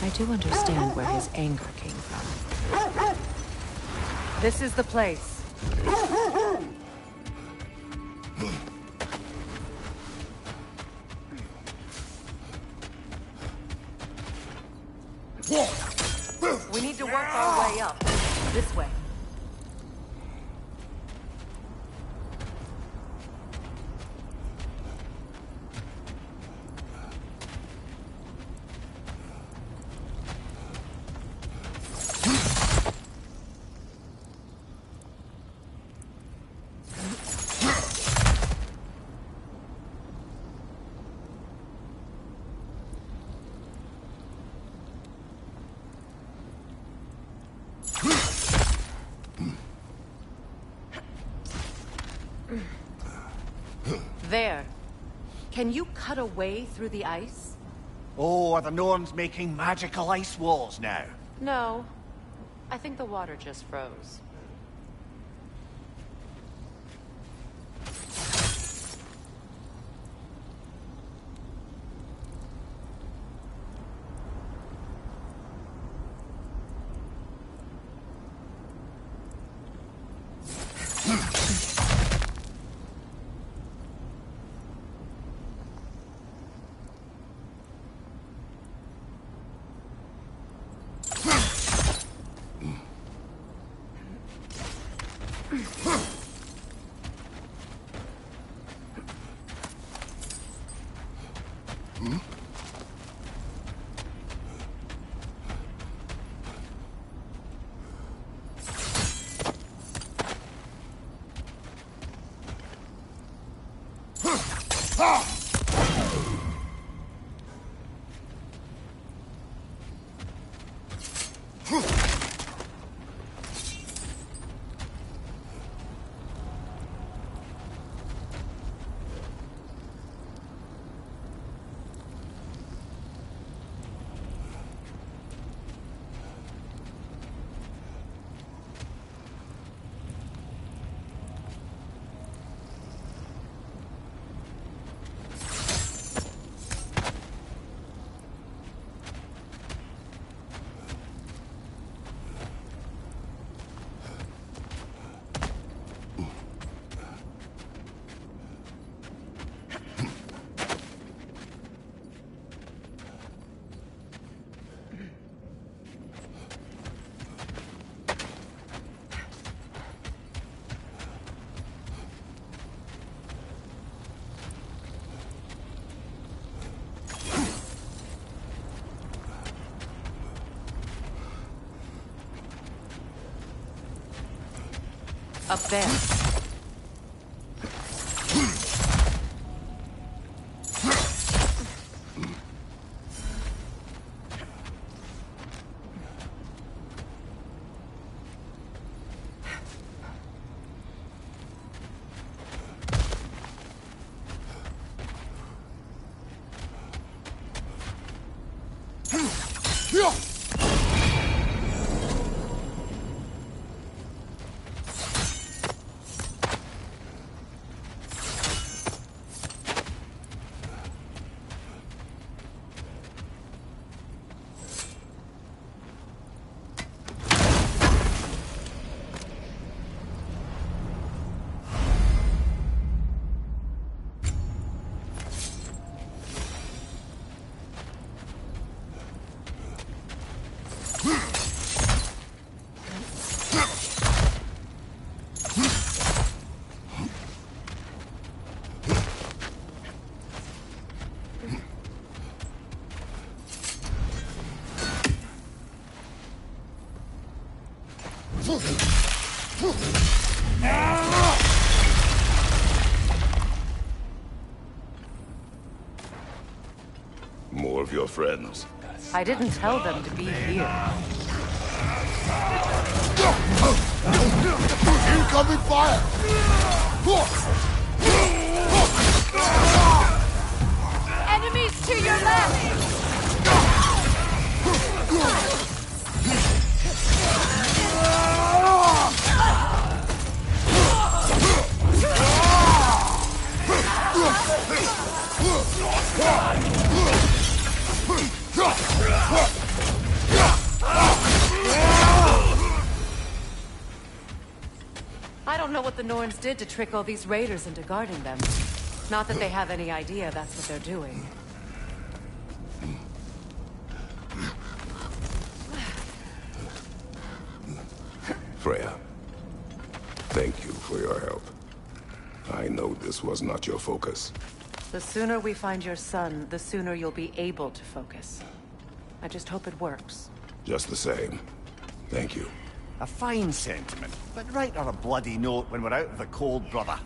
I do understand where his anger came from. This is the place. We need to work our way up. This way. There. Can you cut a way through the ice? Oh, are the Norns making magical ice walls now? No. I think the water just froze. Up there. More of your friends. I didn't tell them to be here. Incoming fire! Enemies to your left! I don't know what the Norns did to trick all these raiders into guarding them. Not that they have any idea that's what they're doing. Freya, thank you for your help. I know this was not your focus. The sooner we find your son, the sooner you'll be able to focus. I just hope it works. Just the same, thank you. A fine sentiment, but write her a bloody note when we're out of the cold, brother.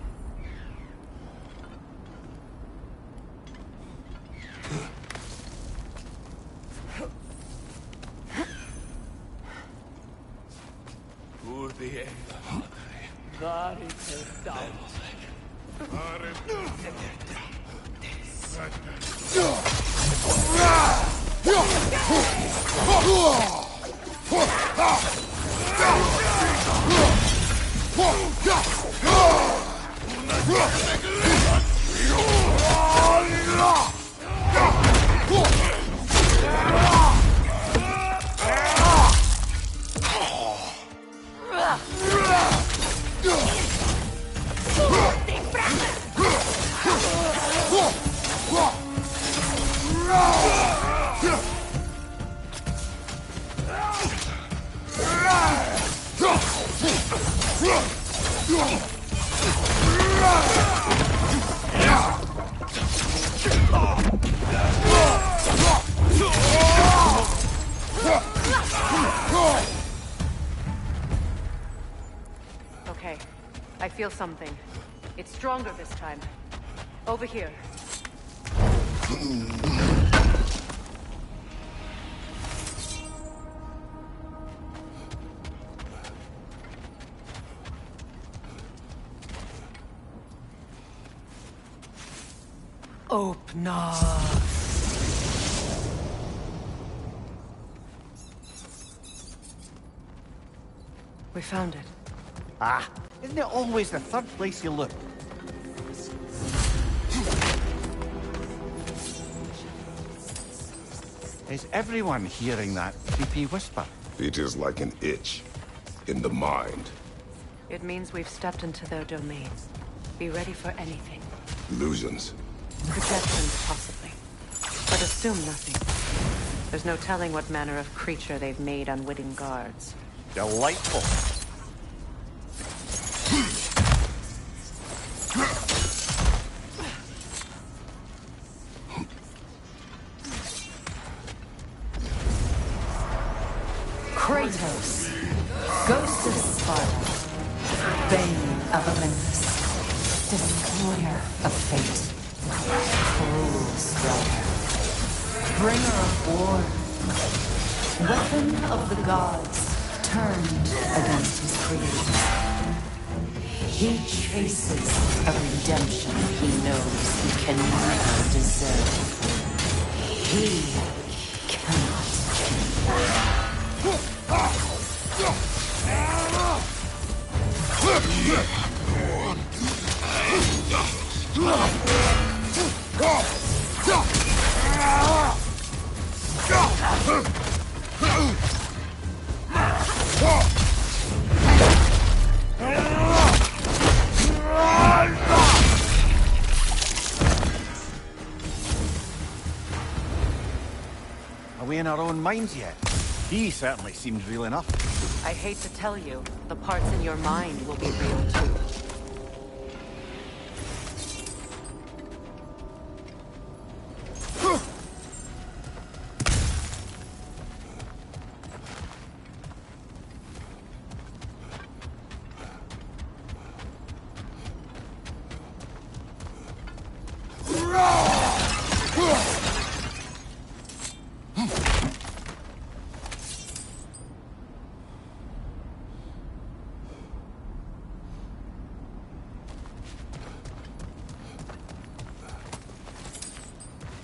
Okay, I feel something. It's stronger this time. Over here. Open up. We found it. Ah, isn't it always the third place you look? Is everyone hearing that creepy whisper? It is like an itch in the mind. It means we've stepped into their domain. Be ready for anything. Illusions. Projections, possibly. But assume nothing. There's no telling what manner of creature they've made unwitting guards. Delightful. Kratos, Ghost of Sparta. Bane of Olympus, destroyer of fate, cruel striker, bringer of war, weapon of the gods, turned against his creators. He chases a redemption he knows he can never deserve. He cannot Are we in our own minds yet? He certainly seemed real enough. I hate to tell you, the parts in your mind will be real too.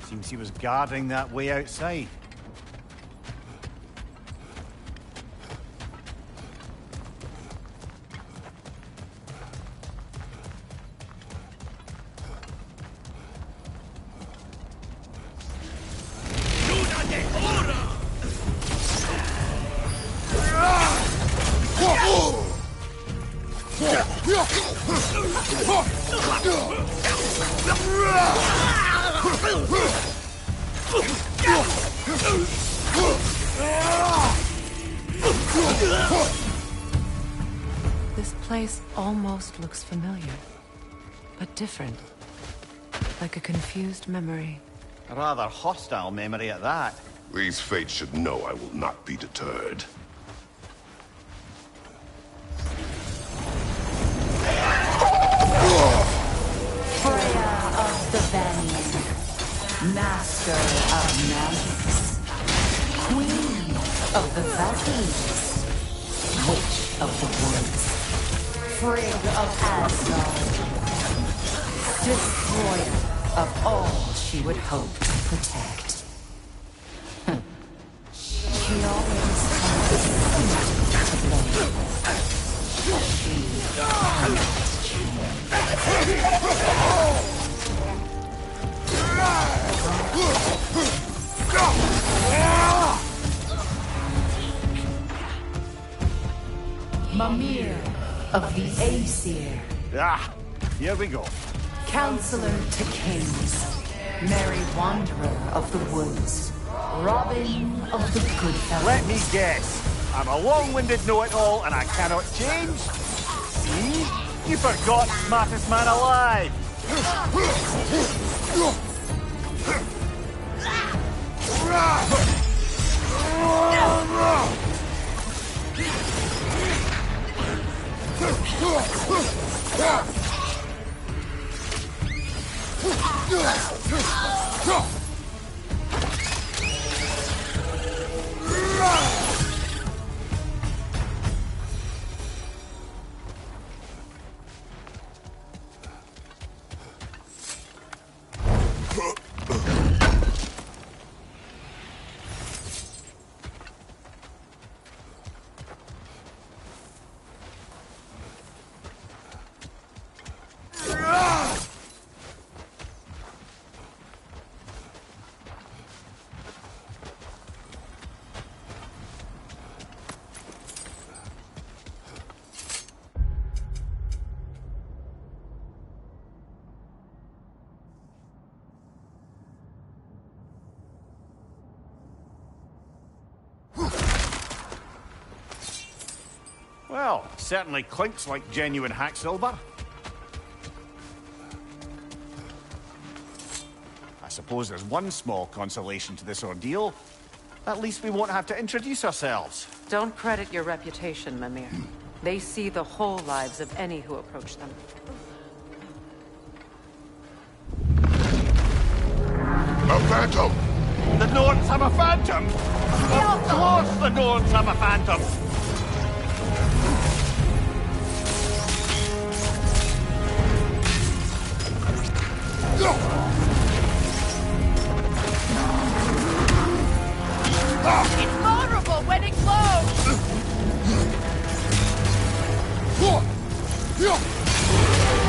Seems he was guarding that way outside. This place almost looks familiar, but different. Like a confused memory. A rather hostile memory at that. These fates should know I will not be deterred. Freya of the Vanir, master of magics, queen of the Valkyries, witch of the woods, Frigg of Asgard, destroyer of all she would hope to protect. She always finds something to blame. She cannot change. Mimir of the Aesir, Ah, here we go. counselor to kings, merry wanderer of the woods, Robin of the Goodfellas. Let me guess. I'm a long-winded know-it-all and I cannot change. See? You forgot smartest man alive. Well, certainly clinks like genuine hack silver. I suppose there's one small consolation to this ordeal. At least we won't have to introduce ourselves. Don't credit your reputation, Mimir. They see the whole lives of any who approach them. A phantom! The Norns have a phantom! Of course the Norns have a phantom! It's vulnerable when it glows!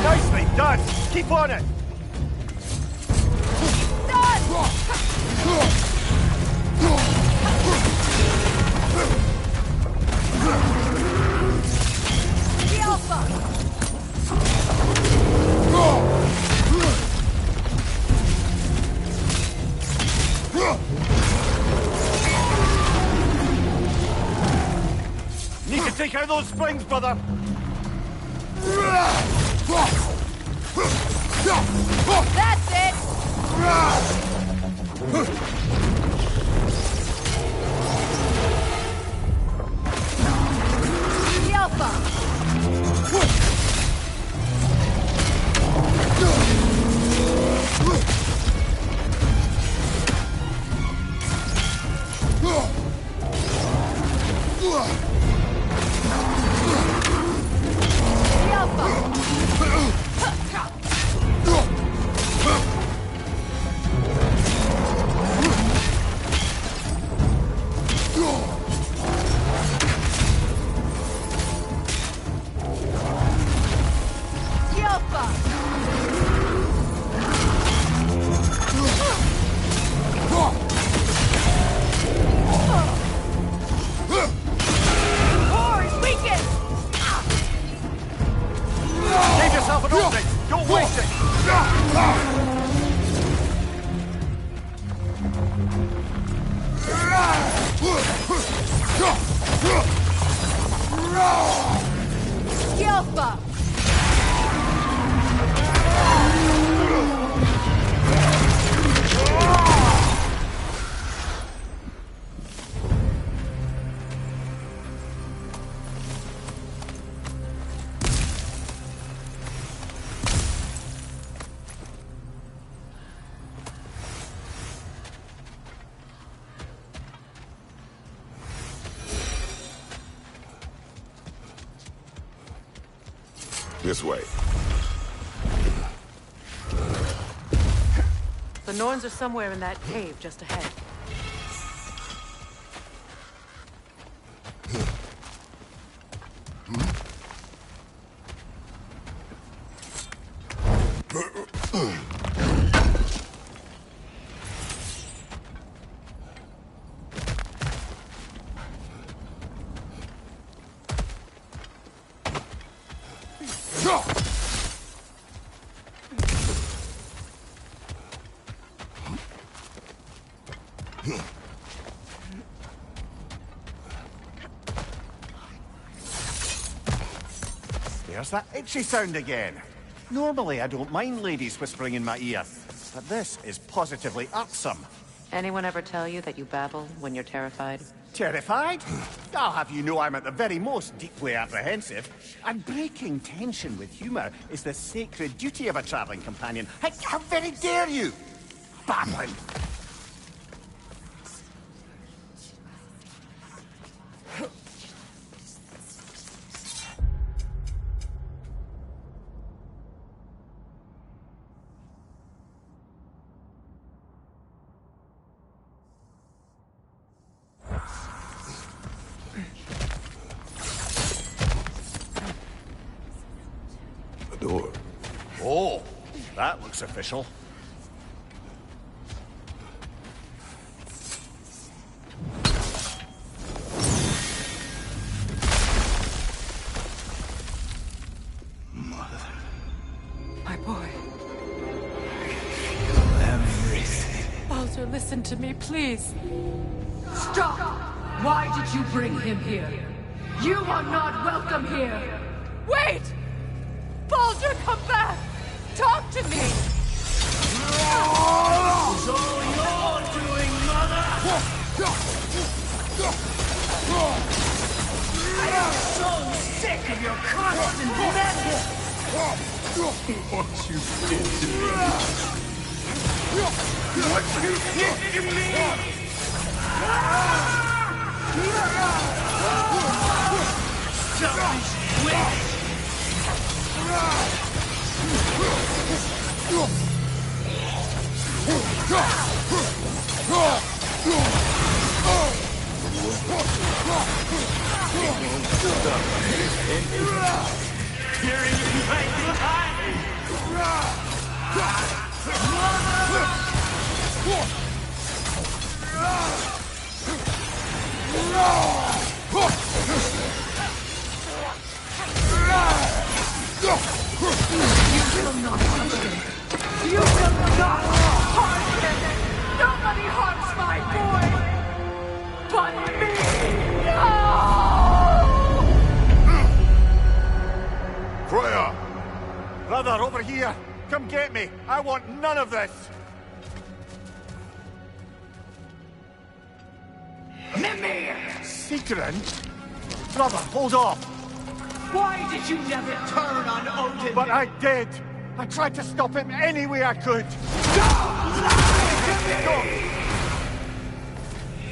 Nicely done! Keep on it! The Alpha! Need to take out those springs, brother! That's it! The Alpha! The Alpha! The Alpha! Core is weakened! Give yourself an opening! Don't waste it! The Alpha! This way. The Norns are somewhere in that cave just ahead. There's that itchy sound again. Normally I don't mind ladies whispering in my ear, but this is positively irksome. Anyone ever tell you that you babble when you're terrified? Terrified? I'll have you know I'm at the very most deeply apprehensive. And breaking tension with humour is the sacred duty of a travelling companion. How very dare you! Babbling! The door. Oh, that looks official. My boy. Baldur, listen to me, please. Stop! Why did you bring him here? You are not welcome here! Wait! Baldur, come back! Talk to me! It's all your doing, mother! I am so sick sick of your constant madness! What you did to me! What you did to me! Selfish witch! Hearing you right behind me! You will not touch him! You will not harm him! Nobody harms my boy! But me! No! Freya! Brother, over here! Come get me! I want none of this! Mimir! Secret? Brother, hold off! Why did you never turn on Odin? But I did! I tried to stop him any way I could! Don't lie to me!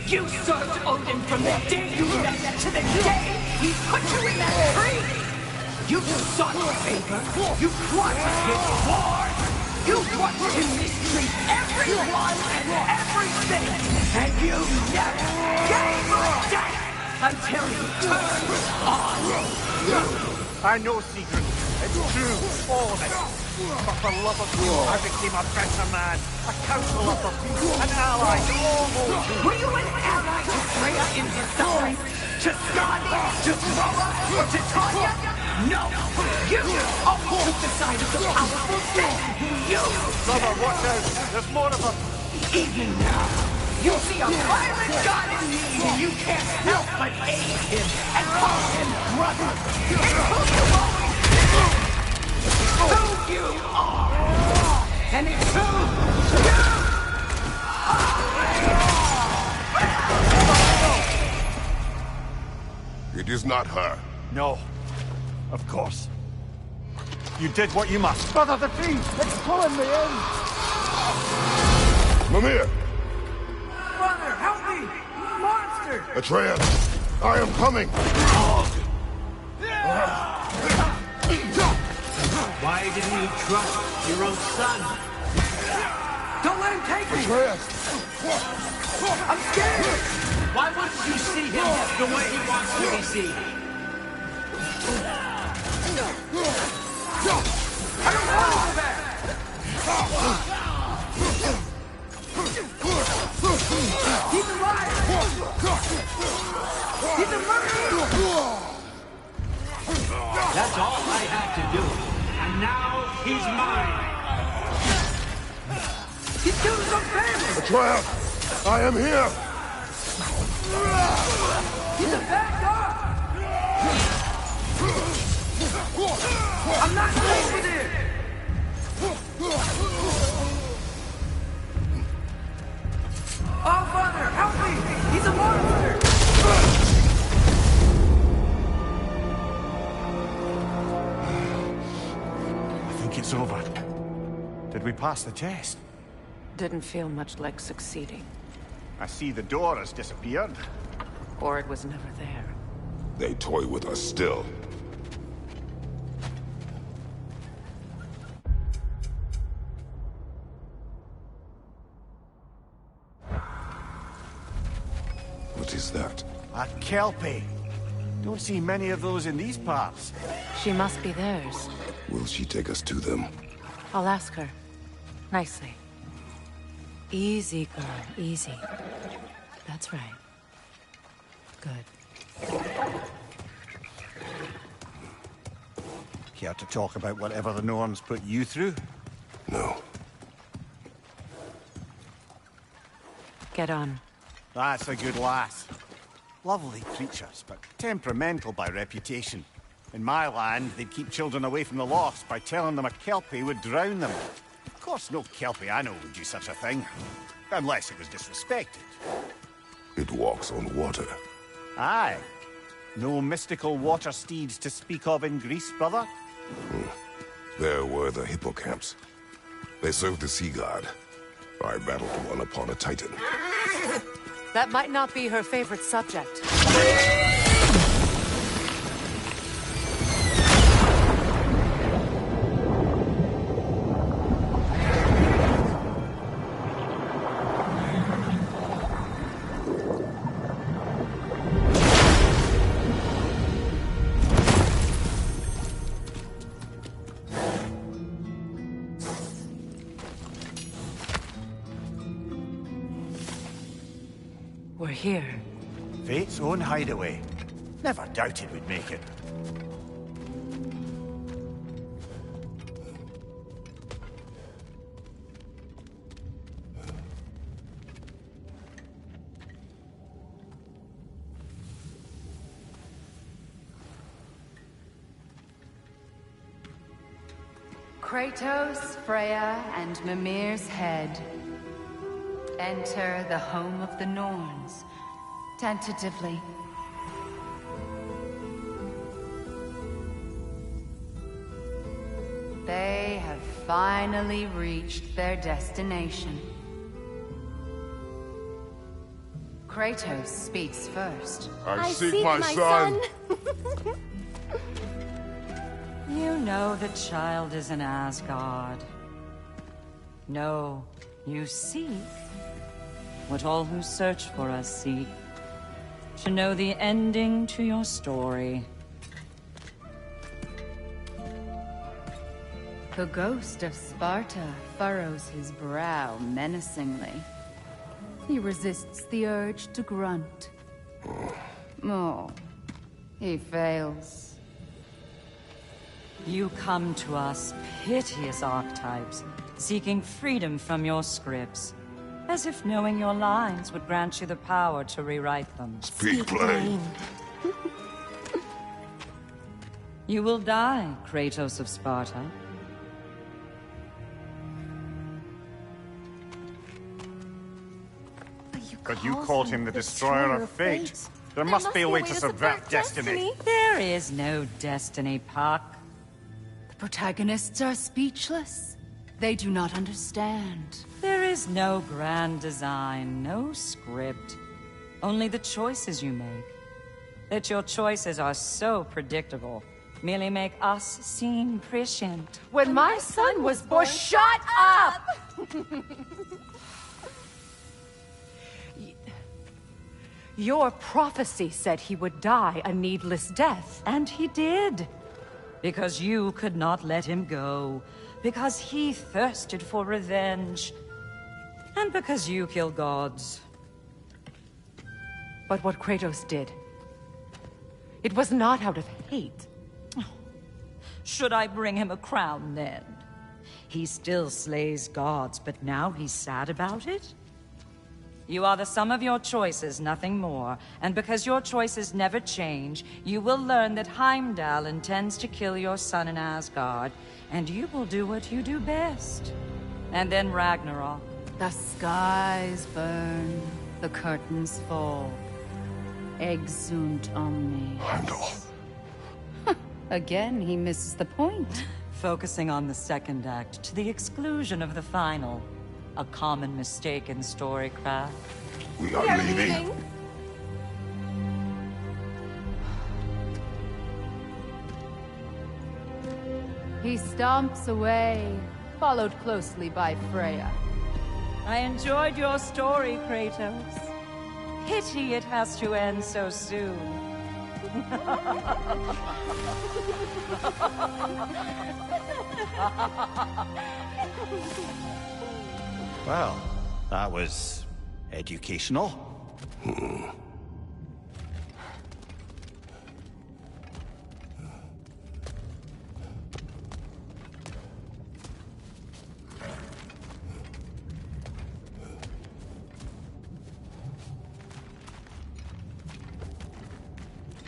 You served Odin from the day you met him to the day he put you in that tree! You sought favor, you wanted his war, you watched him mistreat everyone and everything, and you never gave a damn until he turned on you! I know secret. It's true, all of it. But for love of you, I became a better man, a counselor for peace, an ally to all those who... Were you an ally to Freya in his suffering? To Skadi? To Groa? Or to Tanya? No! You always took the side of the powerful dead! You! Brother, watch out! There's more of them! Even now, you see a violent god in need and you can't help but aid him and call him brother! It's who you always been! Who you are! And it's who you are! It is not her. No. Of course. You did what you must. Brother, the tree! It's pulling me in! Mimir! Brother, help me! Monster! Atreus! I am coming! Why didn't you trust your own son? Don't let him take me! Atreus! I'm scared! Why wouldn't you see him the way he wants to be seen? I don't want to go back! He's alive! He's a murderer! That's all I had to do. And now he's mine! He's killing some family! Atreus! I am here! He's a bad dog! I'm not safe with him! Oh, Father, help me! He's a monster! I think it's over. Did we pass the test? Didn't feel much like succeeding. I see the door has disappeared. Or it was never there. They toy with us still. What is that? A Kelpie. Don't see many of those in these parts. She must be theirs. Will she take us to them? I'll ask her. Nicely. Easy, girl. Easy. That's right. Good. Care to talk about whatever the Norns put you through? No. Get on. That's a good lass. Lovely creatures, but temperamental by reputation. In my land, they'd keep children away from the lost by telling them a Kelpie would drown them. Of course, no Kelpie I know would do such a thing. Unless it was disrespected. It walks on water. Aye. No mystical water steeds to speak of in Greece, brother? There were the hippocamps. They served the sea god. I battled one upon a titan. That might not be her favorite subject. We're here. Fate's own hideaway. Never doubted we'd make it. Kratos, Freya, and Mimir's head. Enter the home of the Norns, tentatively. They have finally reached their destination. Kratos speaks first. I seek my son. You know the child is in Asgard. No, you seek what all who search for us seek. To know the ending to your story. The ghost of Sparta furrows his brow menacingly. He resists the urge to grunt. Oh, he fails. You come to us, piteous archetypes, seeking freedom from your scripts. As if knowing your lines would grant you the power to rewrite them. Speak plain. You will die, Kratos of Sparta. But you called him the Destroyer of Fate. There must be a way to subvert destiny. There is no destiny, Puck. The protagonists are speechless. They do not understand. There is no grand design, no script. Only the choices you make. That your choices are so predictable merely make us seem prescient. When my son was born, shut up! Your prophecy said he would die a needless death. And he did. Because you could not let him go. Because he thirsted for revenge. And because you kill gods. But what Kratos did, it was not out of hate. Should I bring him a crown then? He still slays gods, but now he's sad about it? You are the sum of your choices, nothing more. And because your choices never change, you will learn that Heimdall intends to kill your son in Asgard, and you will do what you do best. And then Ragnarok. The skies burn, the curtains fall. Exunt omni. Heimdall. Again, he misses the point. Focusing on the second act to the exclusion of the final. A common mistake in storycraft. We are leaving. He stomps away, followed closely by Freya. I enjoyed your story, Kratos. Pity it has to end so soon. Well, that was educational.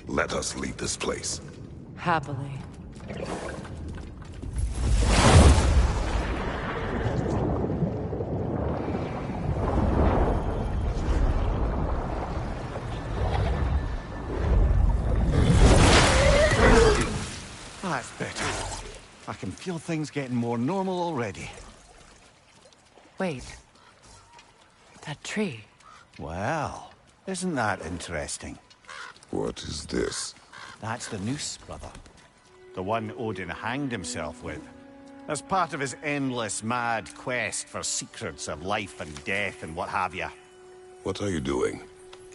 Let us leave this place. Happily. I can feel things getting more normal already. Wait. That tree. Well, isn't that interesting? What is this? That's the noose, brother. The one Odin hanged himself with. As part of his endless, mad quest for secrets of life and death and what have you. What are you doing?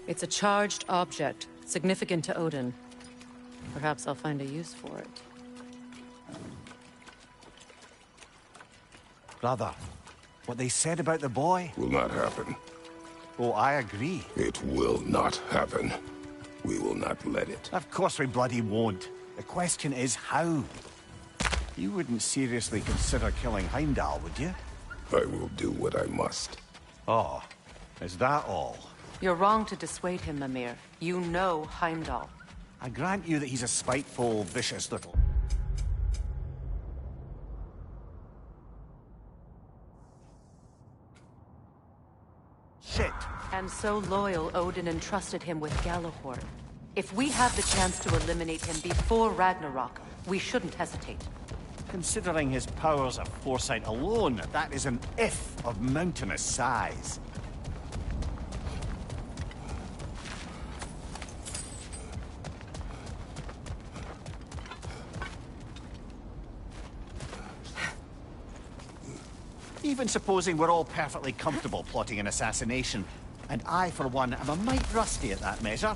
It's a charged object, significant to Odin. Perhaps I'll find a use for it. Brother, what they said about the boy? Will not happen. Oh, I agree. It will not happen. We will not let it. Of course we bloody won't. The question is how? You wouldn't seriously consider killing Heimdall, would you? I will do what I must. Oh, is that all? You're wrong to dissuade him, Mimir. You know Heimdall. I grant you that he's a spiteful, vicious little... shit. And so loyal, Odin entrusted him with Gjallarhorn. If we have the chance to eliminate him before Ragnarok, we shouldn't hesitate. Considering his powers of foresight alone, that is an if of mountainous size. Even supposing we're all perfectly comfortable plotting an assassination, and I, for one, am a mite rusty at that measure,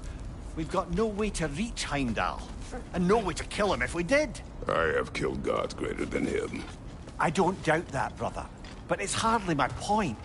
we've got no way to reach Heimdall, and no way to kill him if we did. I have killed gods greater than him. I don't doubt that, brother, but it's hardly my point.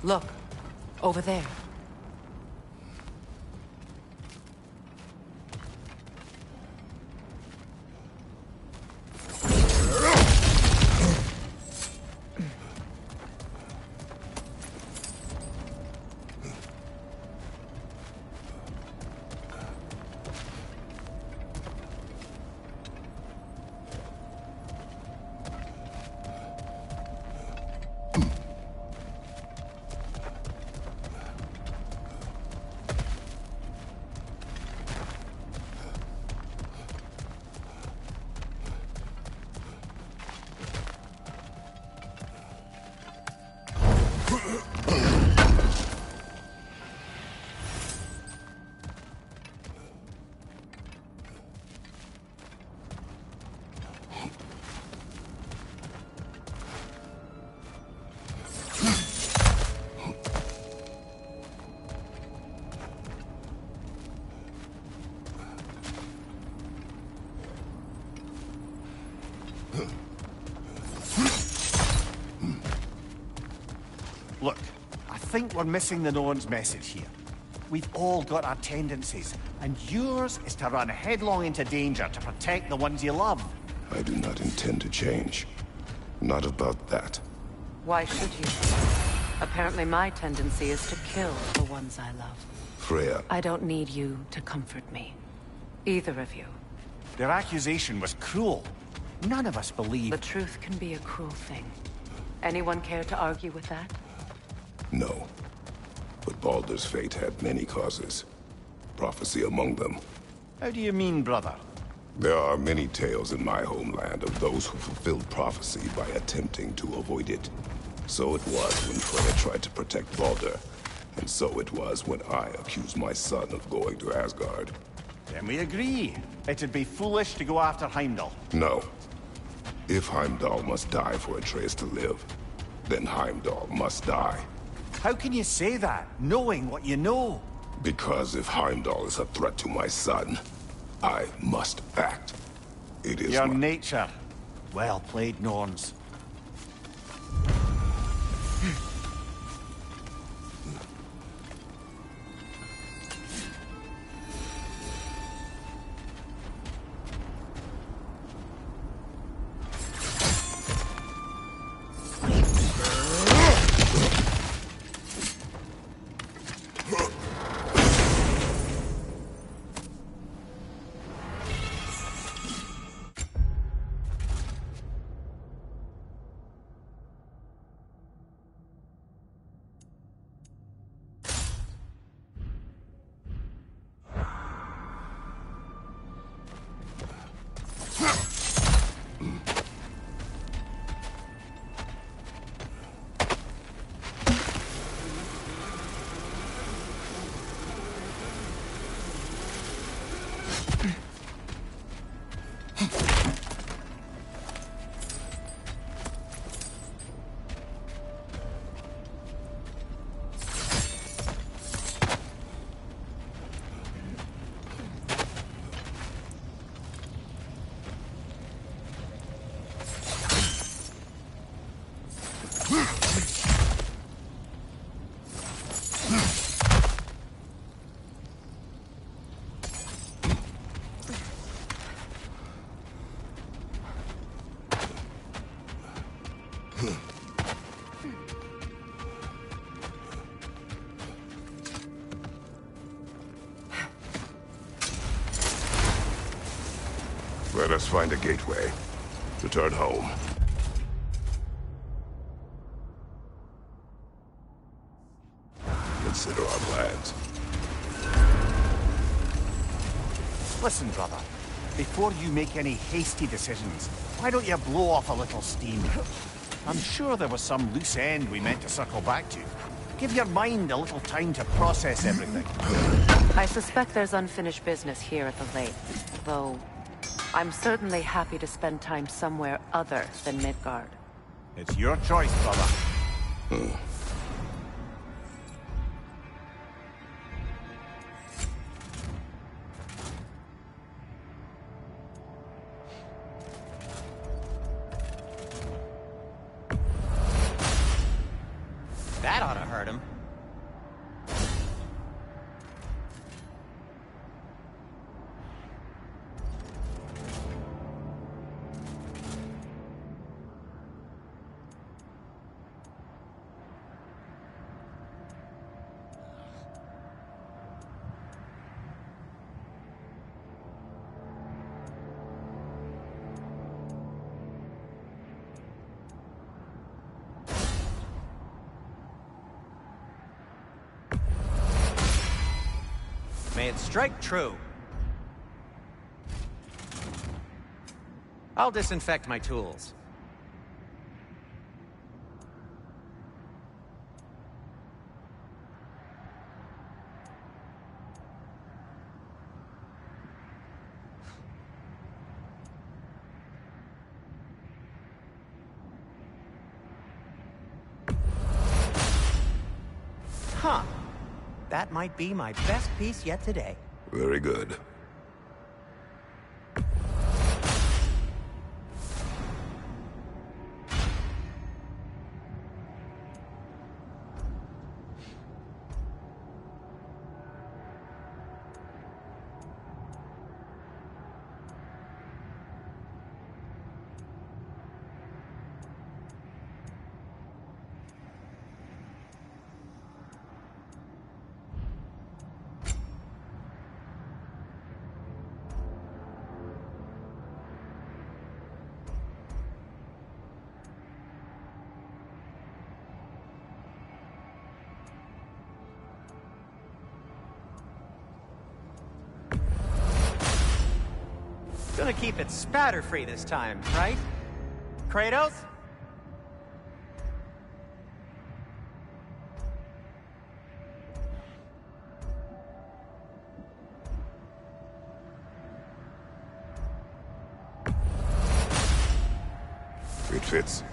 Look, over there. Look, I think we're missing the Norn's message here. We've all got our tendencies, and yours is to run headlong into danger to protect the ones you love. I do not intend to change. Not about that. Why should you? Apparently my tendency is to kill the ones I love. Freya, I don't need you to comfort me. Either of you. Their accusation was cruel. None of us The believe... truth can be a cruel thing. Anyone care to argue with that? no. But Baldur's fate had many causes. Prophecy among them. How do you mean, brother? There are many tales in my homeland of those who fulfilled prophecy by attempting to avoid it. So it was when Freya tried to protect Baldur. And so it was when I accused my son of going to Asgard. Then we agree. It'd be foolish to go after Heimdall. No. If Heimdall must die for Atreus to live, then Heimdall must die. How can you say that, knowing what you know? Because if Heimdall is a threat to my son, I must act. It is Your my... nature. Well played, Norns. Let us find a gateway. Return home. Consider our plans. Listen, brother. Before you make any hasty decisions, why don't you blow off a little steam? I'm sure there was some loose end we meant to circle back to. Give your mind a little time to process everything. I suspect there's unfinished business here at the lake, though I'm certainly happy to spend time somewhere other than Midgard. It's your choice, brother. That ought to hurt him. May it strike true. I'll disinfect my tools. Huh. That might be my best piece yet today. Very good. Gonna keep it spatter-free this time, right? Kratos? It fits.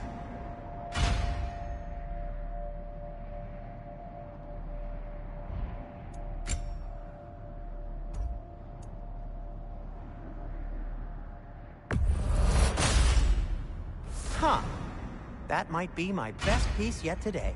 Huh. That might be my best piece yet today.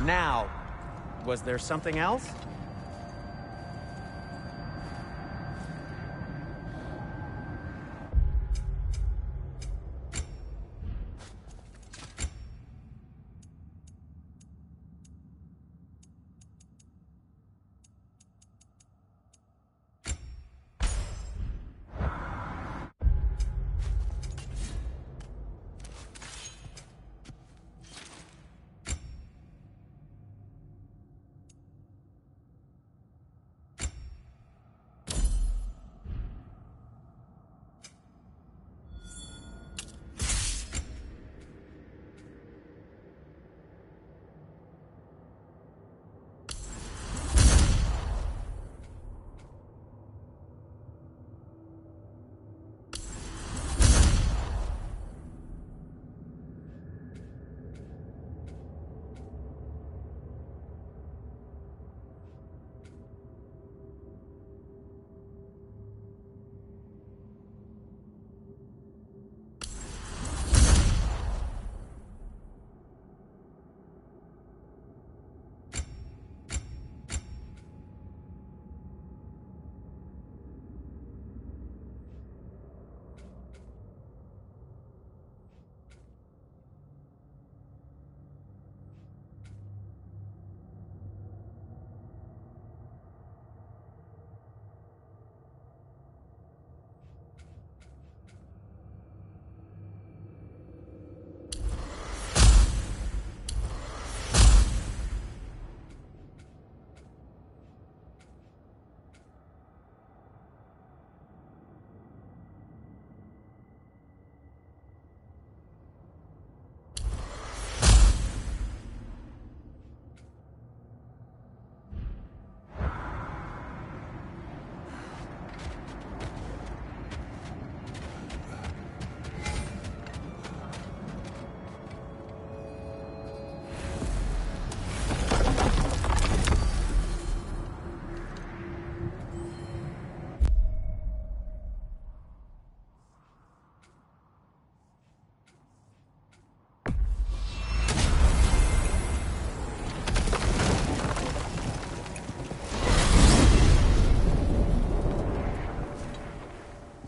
Now, was there something else?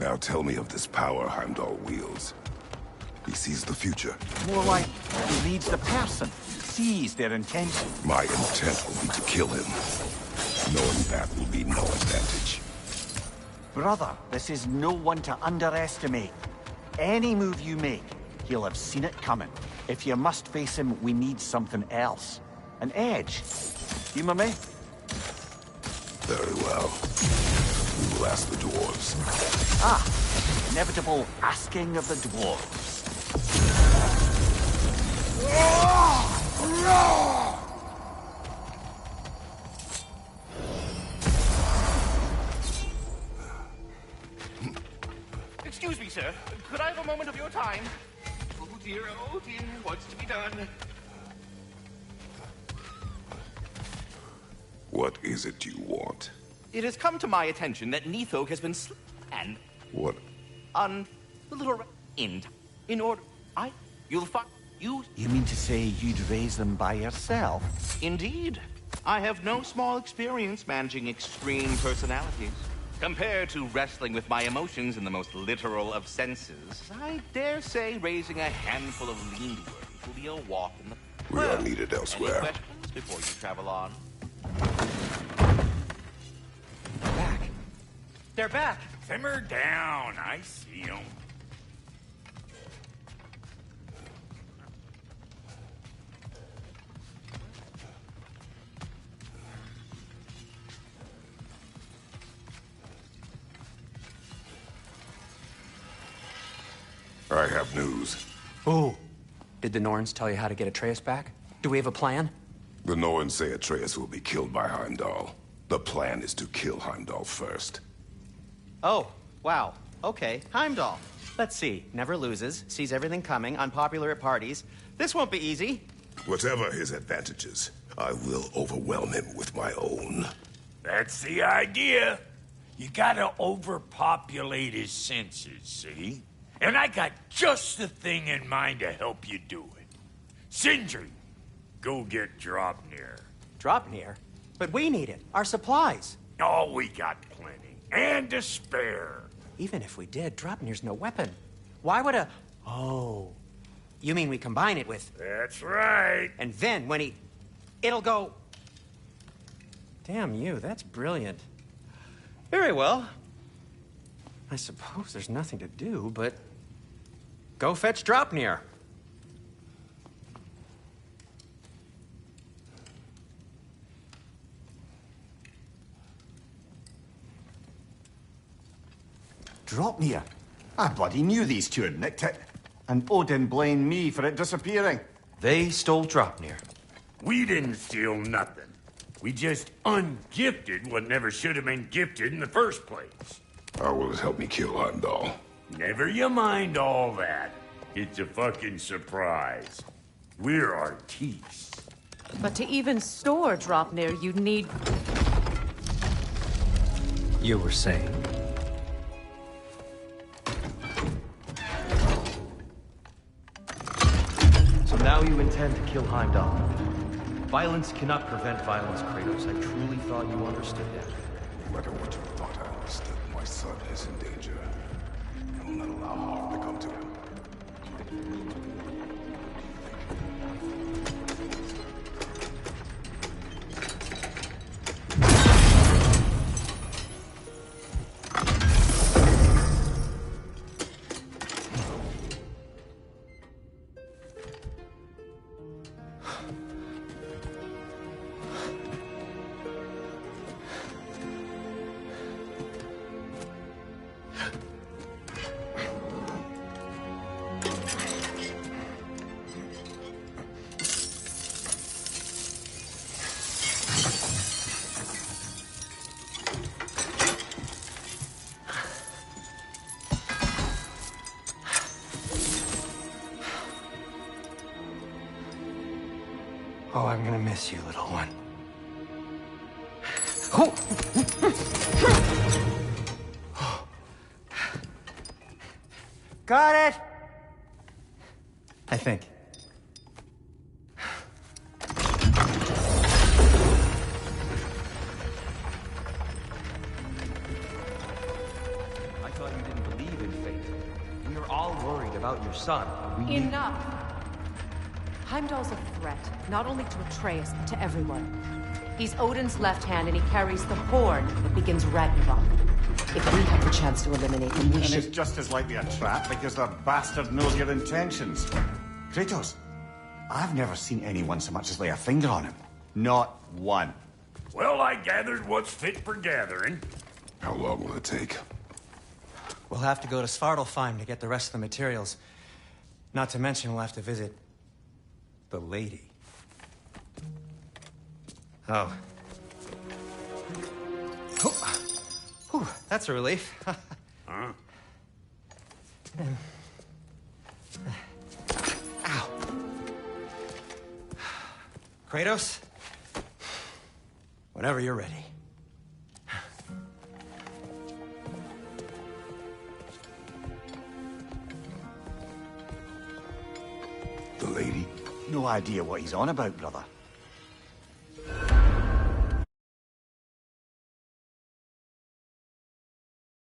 Now tell me of this power Heimdall wields. He sees the future. More like he reads the person, sees their intention. My intent will be to kill him. Knowing that will be no advantage. Brother, this is no one to underestimate. Any move you make, he'll have seen it coming. If you must face him, we need something else. An edge. Humor me? Very well. We will ask the dwarves. Ah, inevitable asking of the dwarves. Excuse me, sir. Could I have a moment of your time? Oh dear, what's to be done? What is it you want? It has come to my attention that Nithog has been and What? on the little in order you'll find you. You mean to say you'd raise them by yourself? Indeed. I have no small experience managing extreme personalities. Compared to wrestling with my emotions in the most literal of senses, I dare say raising a handful of lean worms will be a walk in the... We are needed elsewhere. Any questions before you travel on? They're back. Simmer down. I see them. I have news. Oh. Did the Norns tell you how to get Atreus back? Do we have a plan? The Norns say Atreus will be killed by Heimdall. The plan is to kill Heimdall first. Oh, wow. Okay, Heimdall. Let's see. Never loses, sees everything coming, unpopular at parties. This won't be easy. Whatever his advantages, I will overwhelm him with my own. That's the idea. You gotta overpopulate his senses, see? And I got just the thing in mind to help you do it. Sindri, go get Draupnir. Draupnir? But we need it. Our supplies. Oh, we got plenty. And to spare. Even if we did, Draupnir's no weapon. Why would a... Oh. You mean we combine it with... That's right. And then when he... It'll go... Damn you, that's brilliant. Very well. I suppose there's nothing to do, but... Go fetch Draupnir. Draupnir? I bloody knew these two had nicked it. And Odin blamed me for it disappearing. They stole Draupnir. We didn't steal nothing. We just ungifted what never should have been gifted in the first place. How will it help me kill Heimdall? Never you mind all that. It's a fucking surprise. We're artistes. But to even store Draupnir, you'd need... You were saying? So now you intend to kill Heimdall. Violence cannot prevent violence, Kratos. I truly thought you understood that. No matter what you thought I understood, my son is in danger. I will not allow harm to come to him. Oh, I'm gonna miss you, little one. Oh! Got it! I think. I thought you didn't believe in fate. We are all worried about your son. Enough! Heimdall's a threat, not only to Atreus, but to everyone. He's Odin's left hand, and he carries the horn that begins Ragnarok. If we have the chance to eliminate him, we should... And it's just as likely a trap because the bastard knows your intentions. Kratos, I've never seen anyone so much as lay a finger on him. Not one. Well, I gathered what's fit for gathering. How long will it take? We'll have to go to Svartalfheim to get the rest of the materials. Not to mention we'll have to visit... the lady. Oh. Whew, that's a relief. Huh? Ow. Kratos? Whenever you're ready. The lady? No idea what he's on about, brother.